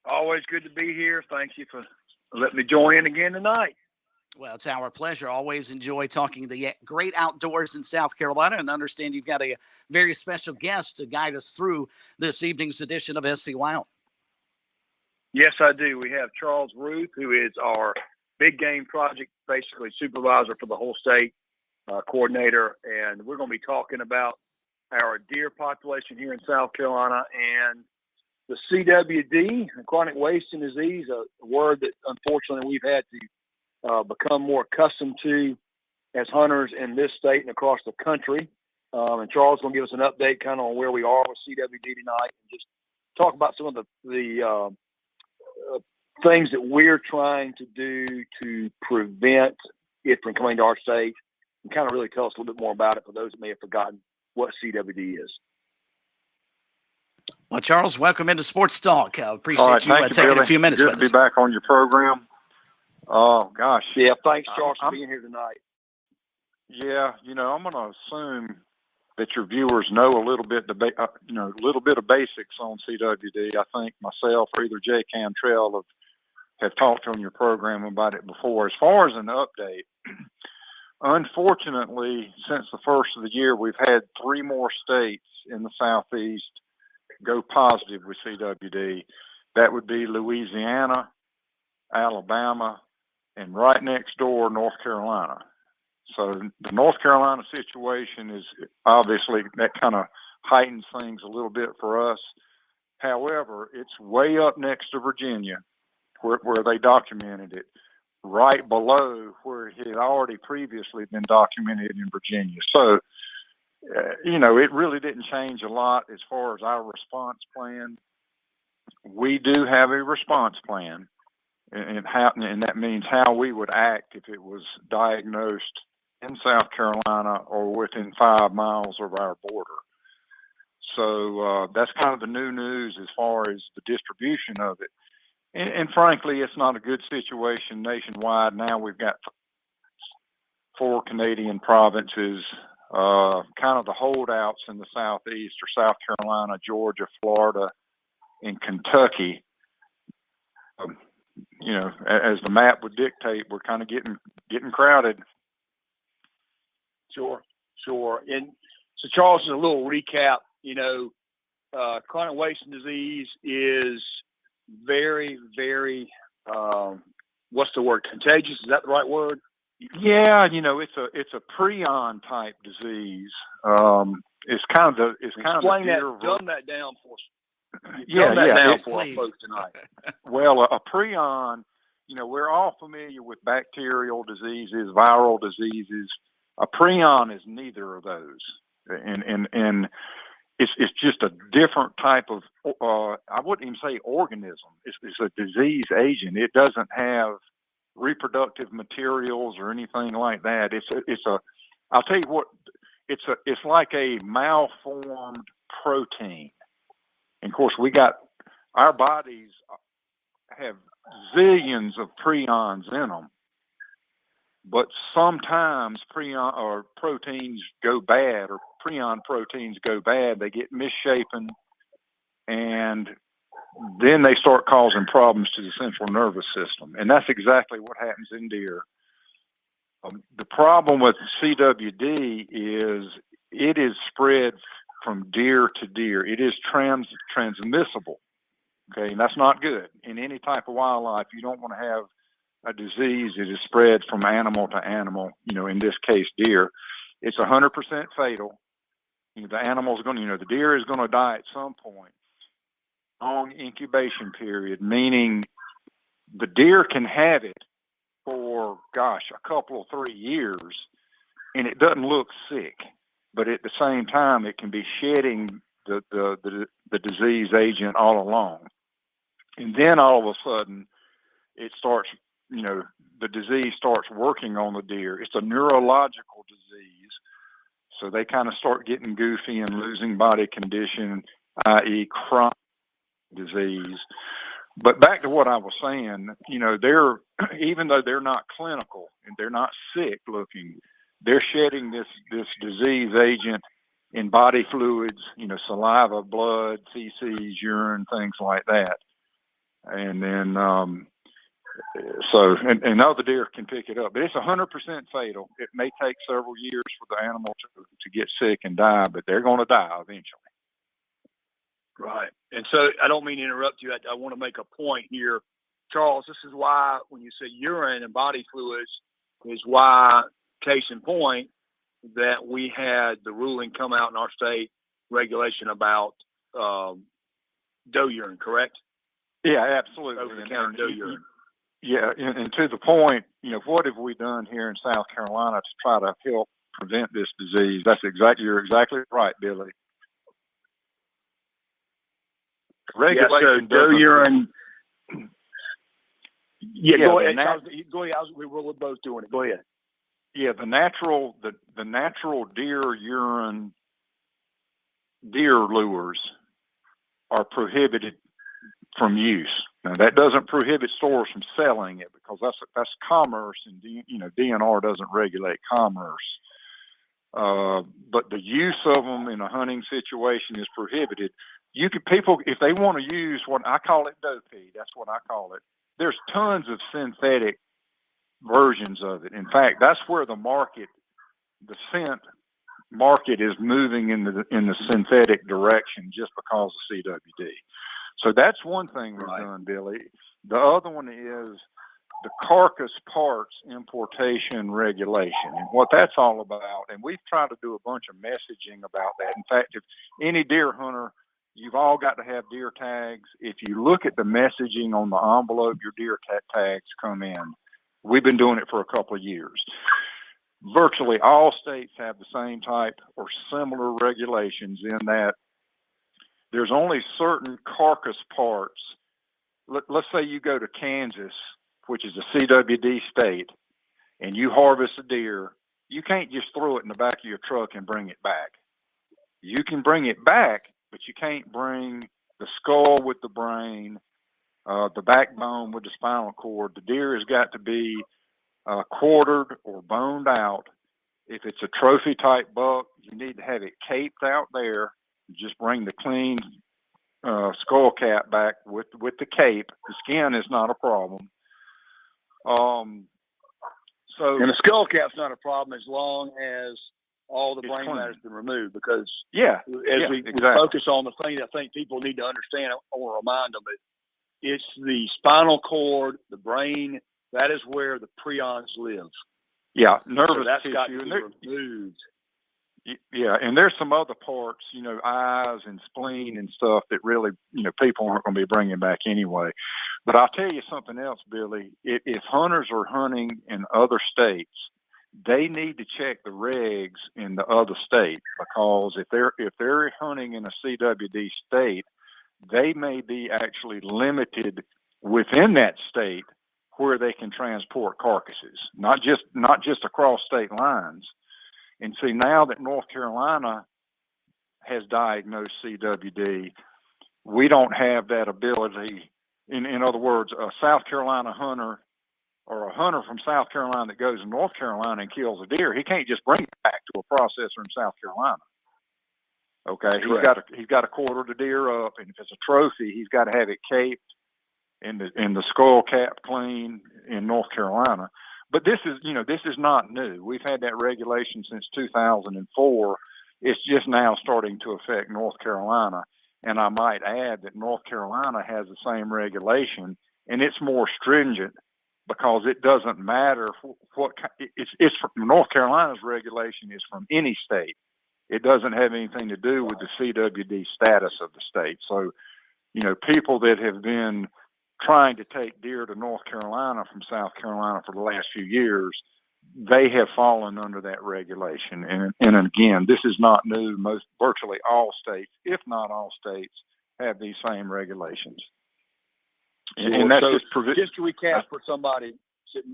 Always good to be here. Thank you for letting me join in again tonight. Well, it's our pleasure. Always enjoy talking the great outdoors in South Carolina, and understand you've got a very special guest to guide us through this evening's edition of SC Wild. Yes, I do. We have Charles Ruth, who is our big game project, basically supervisor for the whole state, coordinator, and we're going to be talking about our deer population here in South Carolina and the CWD, chronic wasting disease, a word that unfortunately we've had to become more accustomed to as hunters in this state and across the country. And Charles is going to give us an update kind of on where we are with CWD tonight, and just talk about some of the things that we're trying to do to prevent it from coming to our state, and kind of really tell us a little bit more about it for those that may have forgotten what CWD is. Well, Charles, welcome into Sports Talk. Appreciate you taking Billy. a few minutes Good with to us. be back on your program. Oh, gosh. Yeah, thanks, Charles, for being here tonight. Yeah, I'm going to assume that your viewers know a little bit, a little bit of basics on CWD. I think myself or either Jay Cantrell have talked on your program about it before. As far as an update, unfortunately, since the first of the year, we've had 3 more states in the Southeast go positive with CWD. That would be Louisiana, Alabama, and right next door, North Carolina. So the North Carolina situation is obviously that kind of heightens things a little bit for us. However, it's way up next to Virginia where they documented it, right below where it had already previously been documented in Virginia. So it really didn't change a lot as far as our response plan. We do have a response plan, and that means how we would act if it was diagnosed in South Carolina or within 5 miles of our border. So that's kind of the new news as far as the distribution of it. And frankly, it's not a good situation nationwide. Now we've got 4 Canadian provinces, kind of the holdouts in the Southeast are South Carolina, Georgia, Florida, and Kentucky. As the map would dictate, we're kind of getting crowded. Sure. And so, Charles, a little recap. Chronic wasting disease is very, very what's the word? Contagious? Is that the right word? Yeah, it's a prion type disease. It's kind of Explain the that. Dumb that down for us. Yeah, Dumb that down for please. our folks tonight. Well, a prion, we're all familiar with bacterial diseases, viral diseases. A prion is neither of those, and it's just a different type of. I wouldn't even say organism. It's a disease agent. It doesn't have reproductive materials or anything like that. I'll tell you what. It's like a malformed protein. And of course, our bodies have zillions of prions in them, but sometimes prion or proteins go bad, or prion proteins go bad. They get misshapen, and then they start causing problems to the central nervous system. And that's exactly what happens in deer. The problem with CWD is it is spread from deer to deer. It is transmissible. Okay, and that's not good. In any type of wildlife, you don't want to have a disease that is spread from animal to animal, in this case, deer. It's 100% fatal. The deer is going to die at some point. Long incubation period, meaning the deer can have it for, a couple of 3 years, and it doesn't look sick. But at the same time, it can be shedding the disease agent all along. And then all of a sudden, it starts, the disease starts working on the deer. It's a neurological disease. So they kind of start getting goofy and losing body condition, i.e. chronic disease. But back to what I was saying, even though they're not clinical and they're not sick looking, they're shedding this disease agent in body fluids, saliva, blood, feces, urine, things like that. And then, and other deer can pick it up, but it's 100% fatal. It may take several years for the animal to get sick and die, but they're going to die eventually. Right. And so I don't mean to interrupt you. I want to make a point here. Charles, this is why when you say urine and body fluids is why, case in point, that we had the ruling come out in our state regulation about doe urine, correct? Yeah, absolutely. Over-the-counter doe urine. Yeah, and to the point, what have we done here in South Carolina to try to help prevent this disease? You're exactly right, Billy. Regulation doe urine. Yeah, go ahead. Go ahead. We're both doing it. Go ahead. Yeah, the natural deer urine, deer lures are prohibited from use. Now that doesn't prohibit stores from selling it, because that's commerce, and DNR doesn't regulate commerce. But the use of them in a hunting situation is prohibited. People, if they want to use what I call it, doe pee, that's what I call it. There's tons of synthetic versions of it. In fact, that's where the scent market is moving in the synthetic direction, just because of CWD. So that's one thing we've done, Billy. The other one is the carcass parts importation regulation, and what that's all about. And we've tried to do a bunch of messaging about that. In fact, if any deer hunter, you've all got to have deer tags. If you look at the messaging on the envelope, your deer tags come in. We've been doing it for a couple of years. Virtually all states have the same type or similar regulations, in that there's only certain carcass parts. Let's say you go to Kansas, which is a CWD state, and you harvest a deer. You can't just throw it in the back of your truck and bring it back. You can bring it back, but you can't bring the skull with the brain, the backbone with the spinal cord. The deer has got to be quartered or boned out. If it's a trophy type buck, you need to have it caped out there. Just bring the clean skull cap back with the cape. The skin is not a problem. And the skull cap's not a problem as long as all the brain matter's been removed, because we focus on the thing I think people need to understand, I want to remind them that it's the spinal cord, the brain, That is where the prions live. Yeah, nervous So that's tissue. got to be removed. Yeah, and there's some other parts, eyes and spleen and stuff that really, people aren't going to be bringing back anyway. But I'll tell you something else, Billy. If hunters are hunting in other states, they need to check the regs in the other state, because if they're hunting in a CWD state, they may be actually limited within that state where they can transport carcasses, not just across state lines. And see, now that North Carolina has diagnosed CWD, we don't have that ability. In other words, a South Carolina hunter or a hunter from South Carolina that goes to North Carolina and kills a deer, he can't just bring it back to a processor in South Carolina. Okay, he's got to quarter the deer up, and if it's a trophy, he's got to have it caped and the skull cap clean in North Carolina. But this is not new. We've had that regulation since 2004. It's just now starting to affect North Carolina. And I might add that North Carolina has the same regulation, and it's more stringent because it doesn't matter it's from North Carolina's regulation is from any state. It doesn't have anything to do with the CWD status of the state. So, people that have been trying to take deer to North Carolina from South Carolina for the last few years, they have fallen under that regulation. And again, this is not new. Virtually all states, if not all states, have these same regulations. And that's just to recap for somebody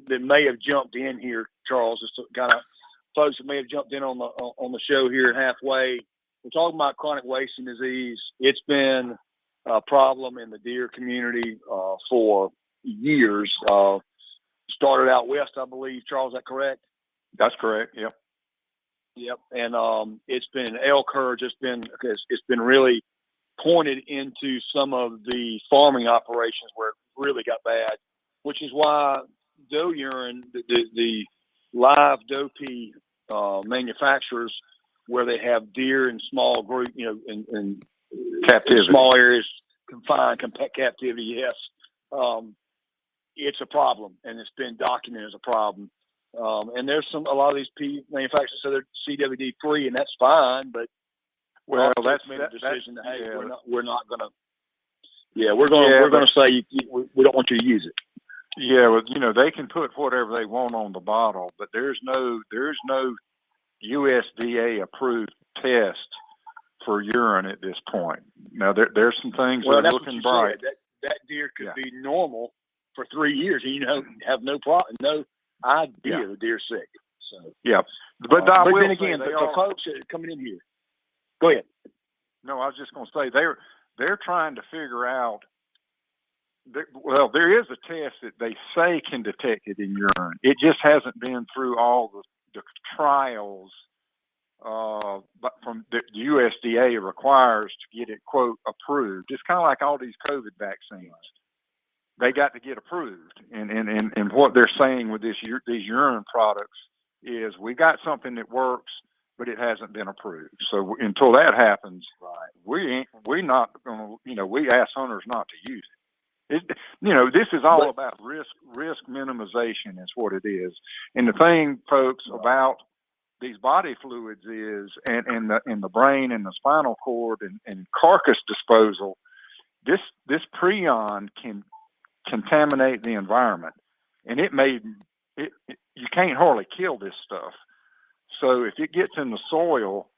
that may have jumped in here, Charles, just to kind of folks that may have jumped in on the show here halfway. We're talking about chronic wasting disease. It's been a problem in the deer community for years. Started out west, I believe. Charles, is that correct? That's correct. Yep. Yep. And it's been elk herds. It's been really pointed into some of the farming operations where it really got bad, which is why doe urine, the live doe pee manufacturers, where they have deer in small group, in captivity, small areas, confined captivity. Yes, it's a problem, and it's been documented as a problem. And there's a lot of these pee manufacturers say they're CWD free, and that's fine. But that's made a decision that hey, we're not gonna. Yeah, we're gonna say we don't want you to use it. Yeah, well, they can put whatever they want on the bottle, but there's no USDA approved test for urine at this point. Now there's some things that are looking bright. That deer could be normal for 3 years, and have no problem, no idea the deer's sick. So yeah, but then again, the folks that are coming in here. Go ahead. No, I was just going to say they're trying to figure out. Well, there is a test that they say can detect it in urine. It just hasn't been through all the trials but from the USDA requires to get it, quote, approved. It's kind of like all these COVID vaccines. They got to get approved. And what they're saying with these urine products is we got something that works, but it hasn't been approved. So until that happens, we're not going to, we ask hunters not to use it. This is all about risk minimization is what it is. And the thing, folks, about these body fluids is, and the brain and the spinal cord and carcass disposal, this prion can contaminate the environment, and you can't hardly kill this stuff. So if it gets in the soil,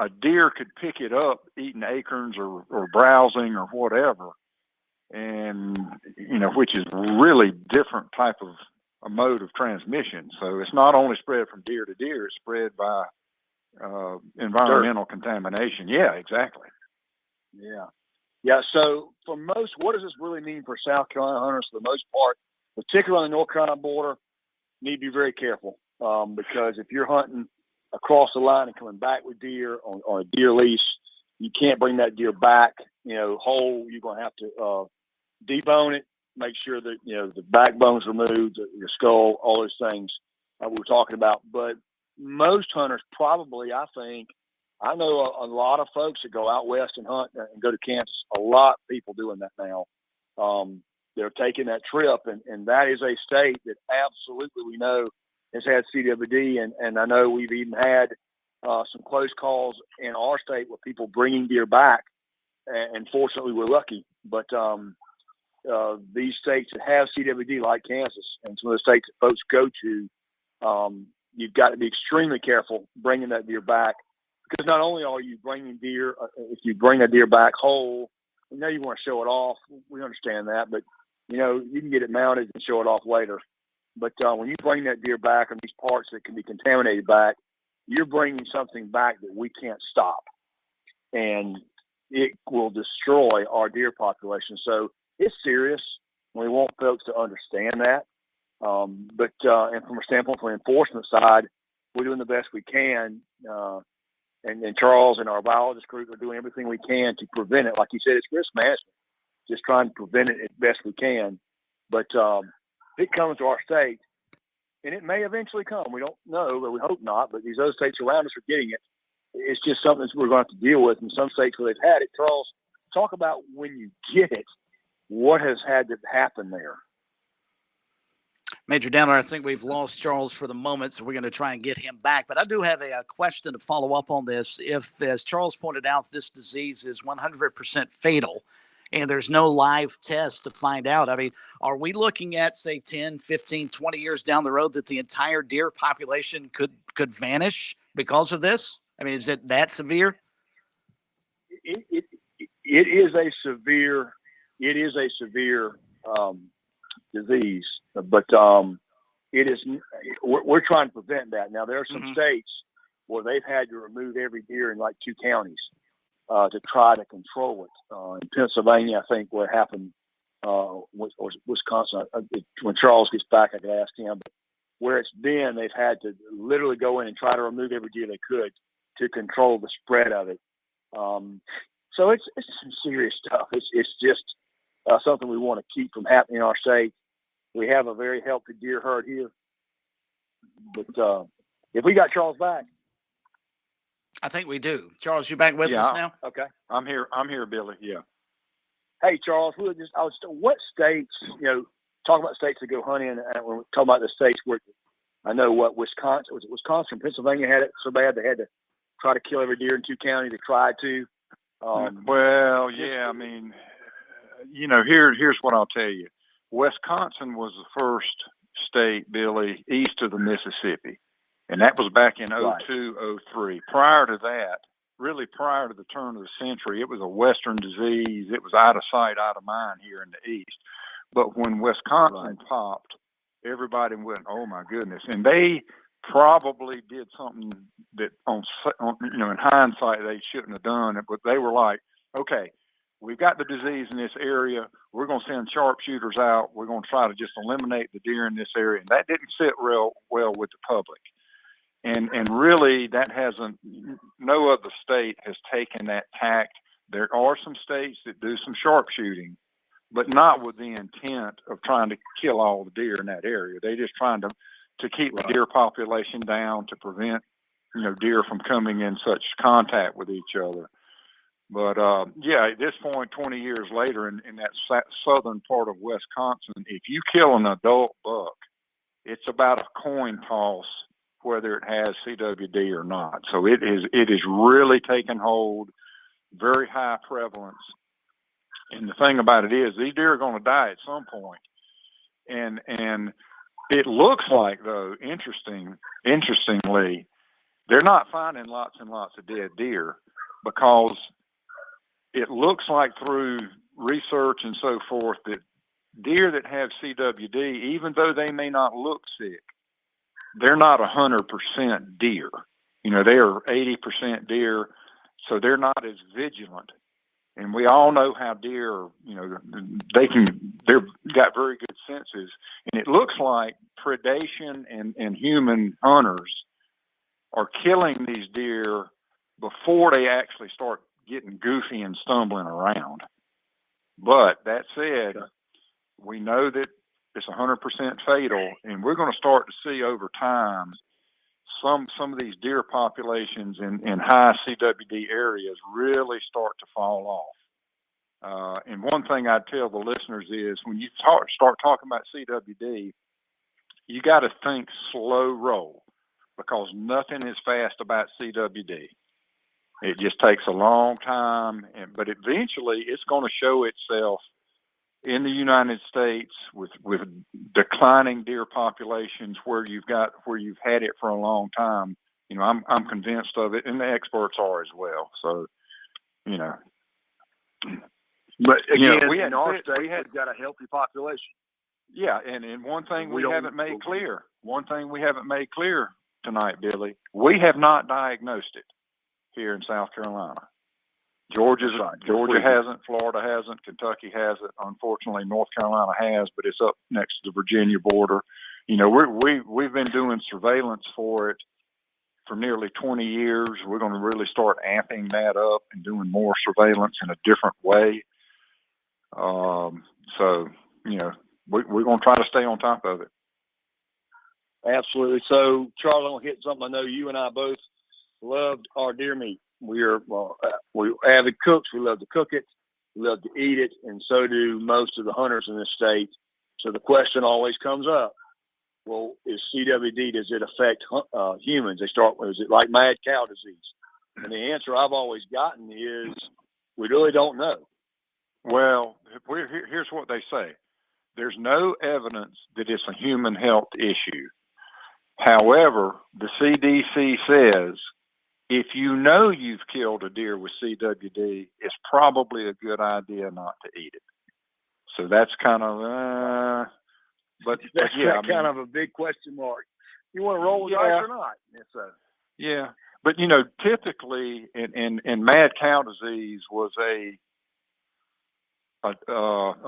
a deer could pick it up eating acorns or browsing or whatever. And, which is really different type of a mode of transmission. So it's not only spread from deer to deer, it's spread by environmental contamination. Yeah, exactly. Yeah. Yeah. So for most, what does this really mean for South Carolina hunters for the most part, particularly on the North Carolina border? Need to be very careful because if you're hunting across the line and coming back with deer on a deer lease, you can't bring that deer back, whole. You're going to have to debone it, make sure that, the backbone's removed, the skull, all those things we were talking about. But most hunters probably, I think, I know a lot of folks that go out west and hunt and go to Kansas, a lot of people doing that now. they're taking that trip, and that is a state that absolutely we know has had CWD, and I know we've even had some close calls in our state with people bringing deer back, and fortunately we're lucky. But these states that have CWD, like Kansas and some of the states that folks go to, you've got to be extremely careful bringing that deer back, because not only are you bringing deer, if you bring a deer back whole, you know you want to show it off. We understand that, but you know you can get it mounted and show it off later. But when you bring that deer back on these parts that can be contaminated back, you're bringing something back that we can't stop, and it will destroy our deer population. So it's serious. We want folks to understand that. But from a standpoint, from the enforcement side, we're doing the best we can. And Charles and our biologist group are doing everything we can to prevent it. Like you said, it's risk management, just trying to prevent it as best we can. But it comes to our state, and it may eventually come. We don't know, but we hope not. But these other states around us are getting it. It's just something that we're going to have to deal with in some states where they've had it. Charles, talk about when you get it, what has had to happen there. Major Downer, I think we've lost Charles for the moment, so we're going to try and get him back. But I do have a question to follow up on this. If, as Charles pointed out, this disease is 100% fatal and there's no live test to find out, I mean, are we looking at, say, 10, 15, 20 years down the road that the entire deer population could vanish because of this? I mean, is it that severe? It is a severe disease, but it is. We're trying to prevent that. Now there are some states where they've had to remove every deer in like 2 counties to try to control it. In Pennsylvania, I think where it happened, or Wisconsin. When Charles gets back, I could ask him. But where it's been, they've had to literally go in and try to remove every deer they could to control the spread of it. So it's some serious stuff. It's just something we want to keep from happening in our state. We have a very healthy deer herd here, but if we got Charles back, I think we do. Charles, you back with us now? Okay, I'm here, Billy. Yeah. Hey, Charles, what states? Talk about states that go hunting, and we're talking about the states where I know Wisconsin was. Wisconsin, Pennsylvania had it so bad they had to try to kill every deer in 2 counties. They tried to. Well, yeah, I mean, here's what I'll tell you. Wisconsin was the first state, Billy, east of the Mississippi, and that was back in 02, 03. Prior to that, really prior to the turn of the century, it was a Western disease. It was out of sight, out of mind here in the east. But when Wisconsin popped, everybody went, "Oh my goodness!" And they probably did something that, in hindsight, they shouldn't have done it. But they were like, "Okay, we've got the disease in this area. We're going to send sharpshooters out. We're going to try to just eliminate the deer in this area." And that didn't sit real well with the public. And really, no other state has taken that tact. There are some states that do some sharpshooting, but not with the intent of trying to kill all the deer in that area. They're just trying to keep the deer population down, to prevent, deer from coming in such contact with each other. But, at this point, 20 years later, in that southern part of Wisconsin, if you kill an adult buck, it's about a coin toss whether it has CWD or not. So it is really taken hold, very high prevalence. And the thing about it is, these deer are going to die at some point. And it looks like, though, interestingly, they're not finding lots and lots of dead deer, because it looks like through research and so forth that deer that have CWD, even though they may not look sick, they're not 100% deer. They are 80% deer, so they're not as vigilant. And we all know how deer, they've got very good senses. And it looks like predation and human hunters are killing these deer before they actually start getting goofy and stumbling around. But that said, we know that it's 100% fatal, and we're going to start to see over time some of these deer populations in high CWD areas really start to fall off. And one thing I'd tell the listeners is when you start talking about CWD, you got to think slow roll, because nothing is fast about CWD. It just takes a long time, but eventually it's going to show itself in the United States with declining deer populations where you've had it for a long time. You know, I'm convinced of it, and the experts are as well. So, you know. But again, we in our state, we've got a healthy population. Yeah, and one thing we haven't made clear tonight, Billy, we have not diagnosed it here in South Carolina. Georgia hasn't, Florida hasn't, Kentucky hasn't. Unfortunately, North Carolina has, but it's up next to the Virginia border. You know, we've been doing surveillance for it for nearly 20 years. We're going to really start amping that up and doing more surveillance in a different way. So, you know, we're going to try to stay on top of it. Absolutely. So, Charles, I'm going to hit something I know you and I both loved: our deer meat. We're avid cooks. We love to cook it. We love to eat it. And so do most of the hunters in this state. So the question always comes up, well, is CWD, does it affect humans? Is it like mad cow disease? And the answer I've always gotten is we really don't know. Well, here's what they say. There's no evidence that it's a human health issue. However, the CDC says if you know you've killed a deer with CWD, it's probably a good idea not to eat it. So that's kind of, but yeah, kind of a big question mark. You want to roll with dice or not? Yeah, but you know, typically in mad cow disease was a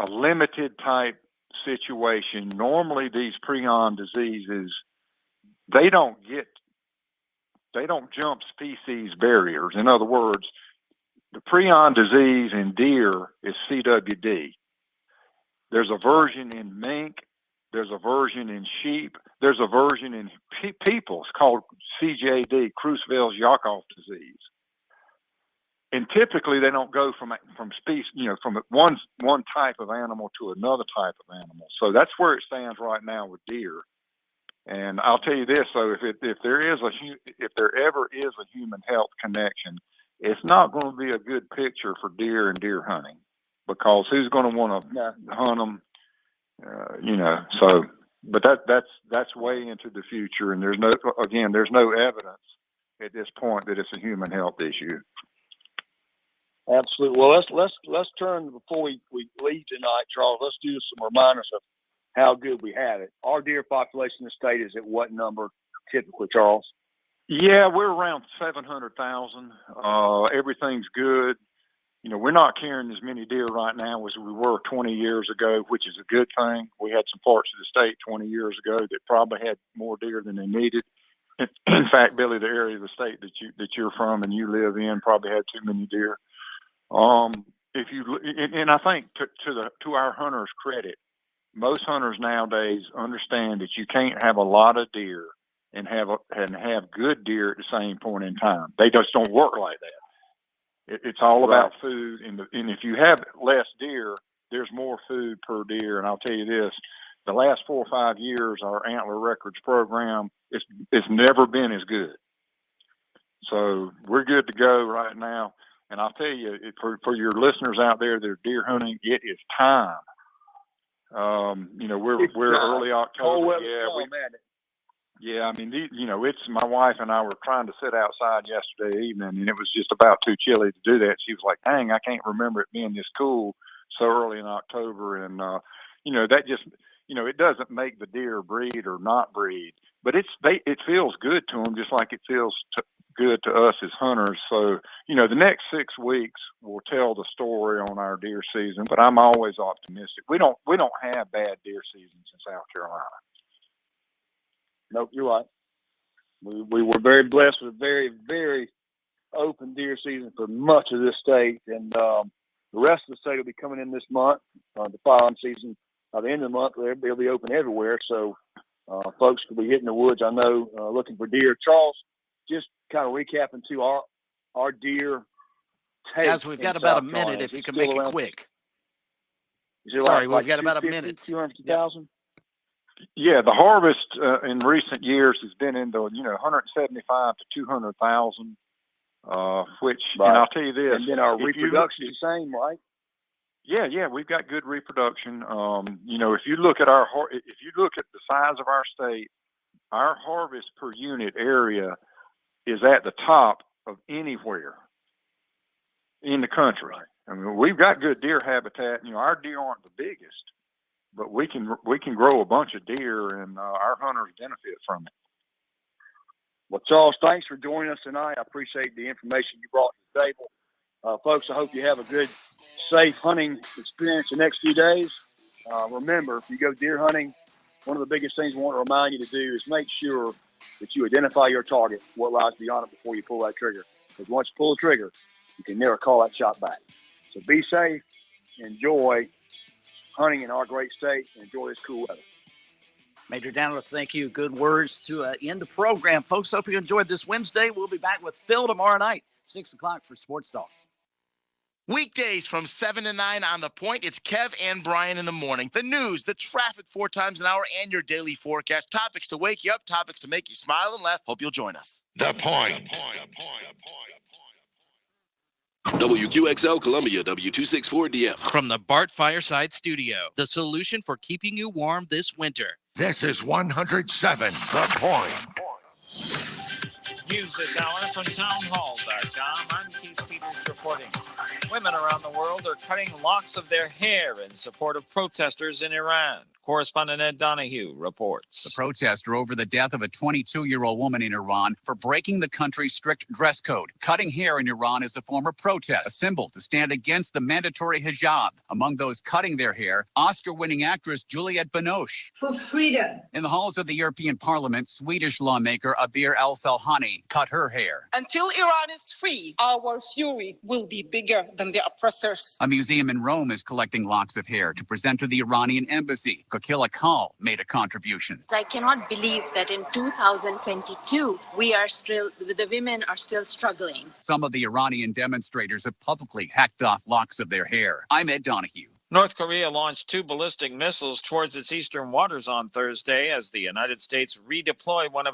limited type situation. Normally, these prion diseases, they don't jump species barriers. In other words, the prion disease in deer is CWD. There's a version in mink. There's a version in sheep. There's a version in people. It's called CJD, Creutzfeldt-Jakob disease. And typically, they don't go from species, you know, from one type of animal to another type of animal. So that's where it stands right now with deer. And I'll tell you this: so if there ever is a human health connection, it's not going to be a good picture for deer and deer hunting, because who's going to want to hunt them? You know. So, but that's way into the future, and there's no evidence at this point that it's a human health issue. Absolutely. Well, let's turn before we leave tonight, Charles. Let's do some reminders of how good we have it. Our deer population in the state is at what number typically, Charles? Yeah, we're around 700,000. Everything's good. You know, we're not carrying as many deer right now as we were 20 years ago, which is a good thing. We had some parts of the state 20 years ago that probably had more deer than they needed. In fact, Billy, the area of the state that you're from and you live in probably had too many deer. And I think to our hunters' credit, most hunters nowadays understand that you can't have a lot of deer and have good deer at the same point in time. They just don't work like that. It's all about food, and if you have less deer, there's more food per deer. And I'll tell you this: the last 4 or 5 years, our Antler Records program it's never been as good. So we're good to go right now. And I'll tell you, for your listeners out there that are deer hunting, it is time. You know, we're early October. I mean, it's my wife and I were trying to sit outside yesterday evening, and it was just about too chilly to do that. She was like, "Dang, I can't remember it being this cool so early in October." And you know, that just, you know, it doesn't make the deer breed or not breed, but it feels good to them, just like it feels good to us as hunters. So, you know, the next 6 weeks will tell the story on our deer season, but I'm always optimistic. We don't have bad deer seasons in South Carolina. Nope, you're right. We were very blessed with a very, very open deer season for much of this state, and the rest of the state will be coming in this month. The firearm season by the end of the month, they'll be open everywhere. So folks will be hitting the woods, I know, looking for deer. Charles, just kind of recapping to our deer take? Guys, we've got in about a South minute Carolina? if Is you it can still make it around- quick. Is it Sorry, like we've got about a 250, minute. 250,000? Yeah, the harvest in recent years has been in the 175 to 200,000, which Right. and I'll tell you this. And then our if you reproduction is the same, right? Yeah, we've got good reproduction. If you look at the size of our state, our harvest per unit area is at the top of anywhere in the country. I mean, we've got good deer habitat. Our deer aren't the biggest, but we can grow a bunch of deer, and our hunters benefit from it. Well, Charles, thanks for joining us tonight. I appreciate the information you brought to the table. Folks, I hope you have a good, safe hunting experience the next few days. Remember, if you go deer hunting, one of the biggest things we want to remind you to do is make sure that you identify your target, what lies beyond it before you pull that trigger. Because once you pull the trigger, you can never call that shot back. So be safe, enjoy hunting in our great state, and enjoy this cool weather. Major Downer, thank you. Good words to end the program. Folks, hope you enjoyed this Wednesday. We'll be back with Phil tomorrow night, 6 o'clock for Sports Talk. Weekdays from 7 to 9 on The Point. It's Kev and Brian in the morning. The news, the traffic 4 times an hour, and your daily forecast. Topics to wake you up, topics to make you smile and laugh. Hope you'll join us. The Point. WQXL Columbia, W264DF. From the Bart Fireside Studio, the solution for keeping you warm this winter. This is 107 The Point. News this hour from townhall.com. I'm Keith Peters reporting. Women around the world are cutting locks of their hair in support of protesters in Iran. Correspondent Ed Donahue reports. The protests are over the death of a 22-year-old woman in Iran for breaking the country's strict dress code. Cutting hair in Iran is a form of protest, a symbol to stand against the mandatory hijab. Among those cutting their hair, Oscar-winning actress Juliette Binoche. For freedom. In the halls of the European Parliament, Swedish lawmaker Abir El-Salhani cut her hair. Until Iran is free, our fury will be bigger than the oppressors. A museum in Rome is collecting locks of hair to present to the Iranian embassy. Kokila Kal made a contribution. I cannot believe that in 2022, the women are still struggling. Some of the Iranian demonstrators have publicly hacked off locks of their hair. I'm Ed Donahue. North Korea launched 2 ballistic missiles towards its eastern waters on Thursday as the United States redeployed one of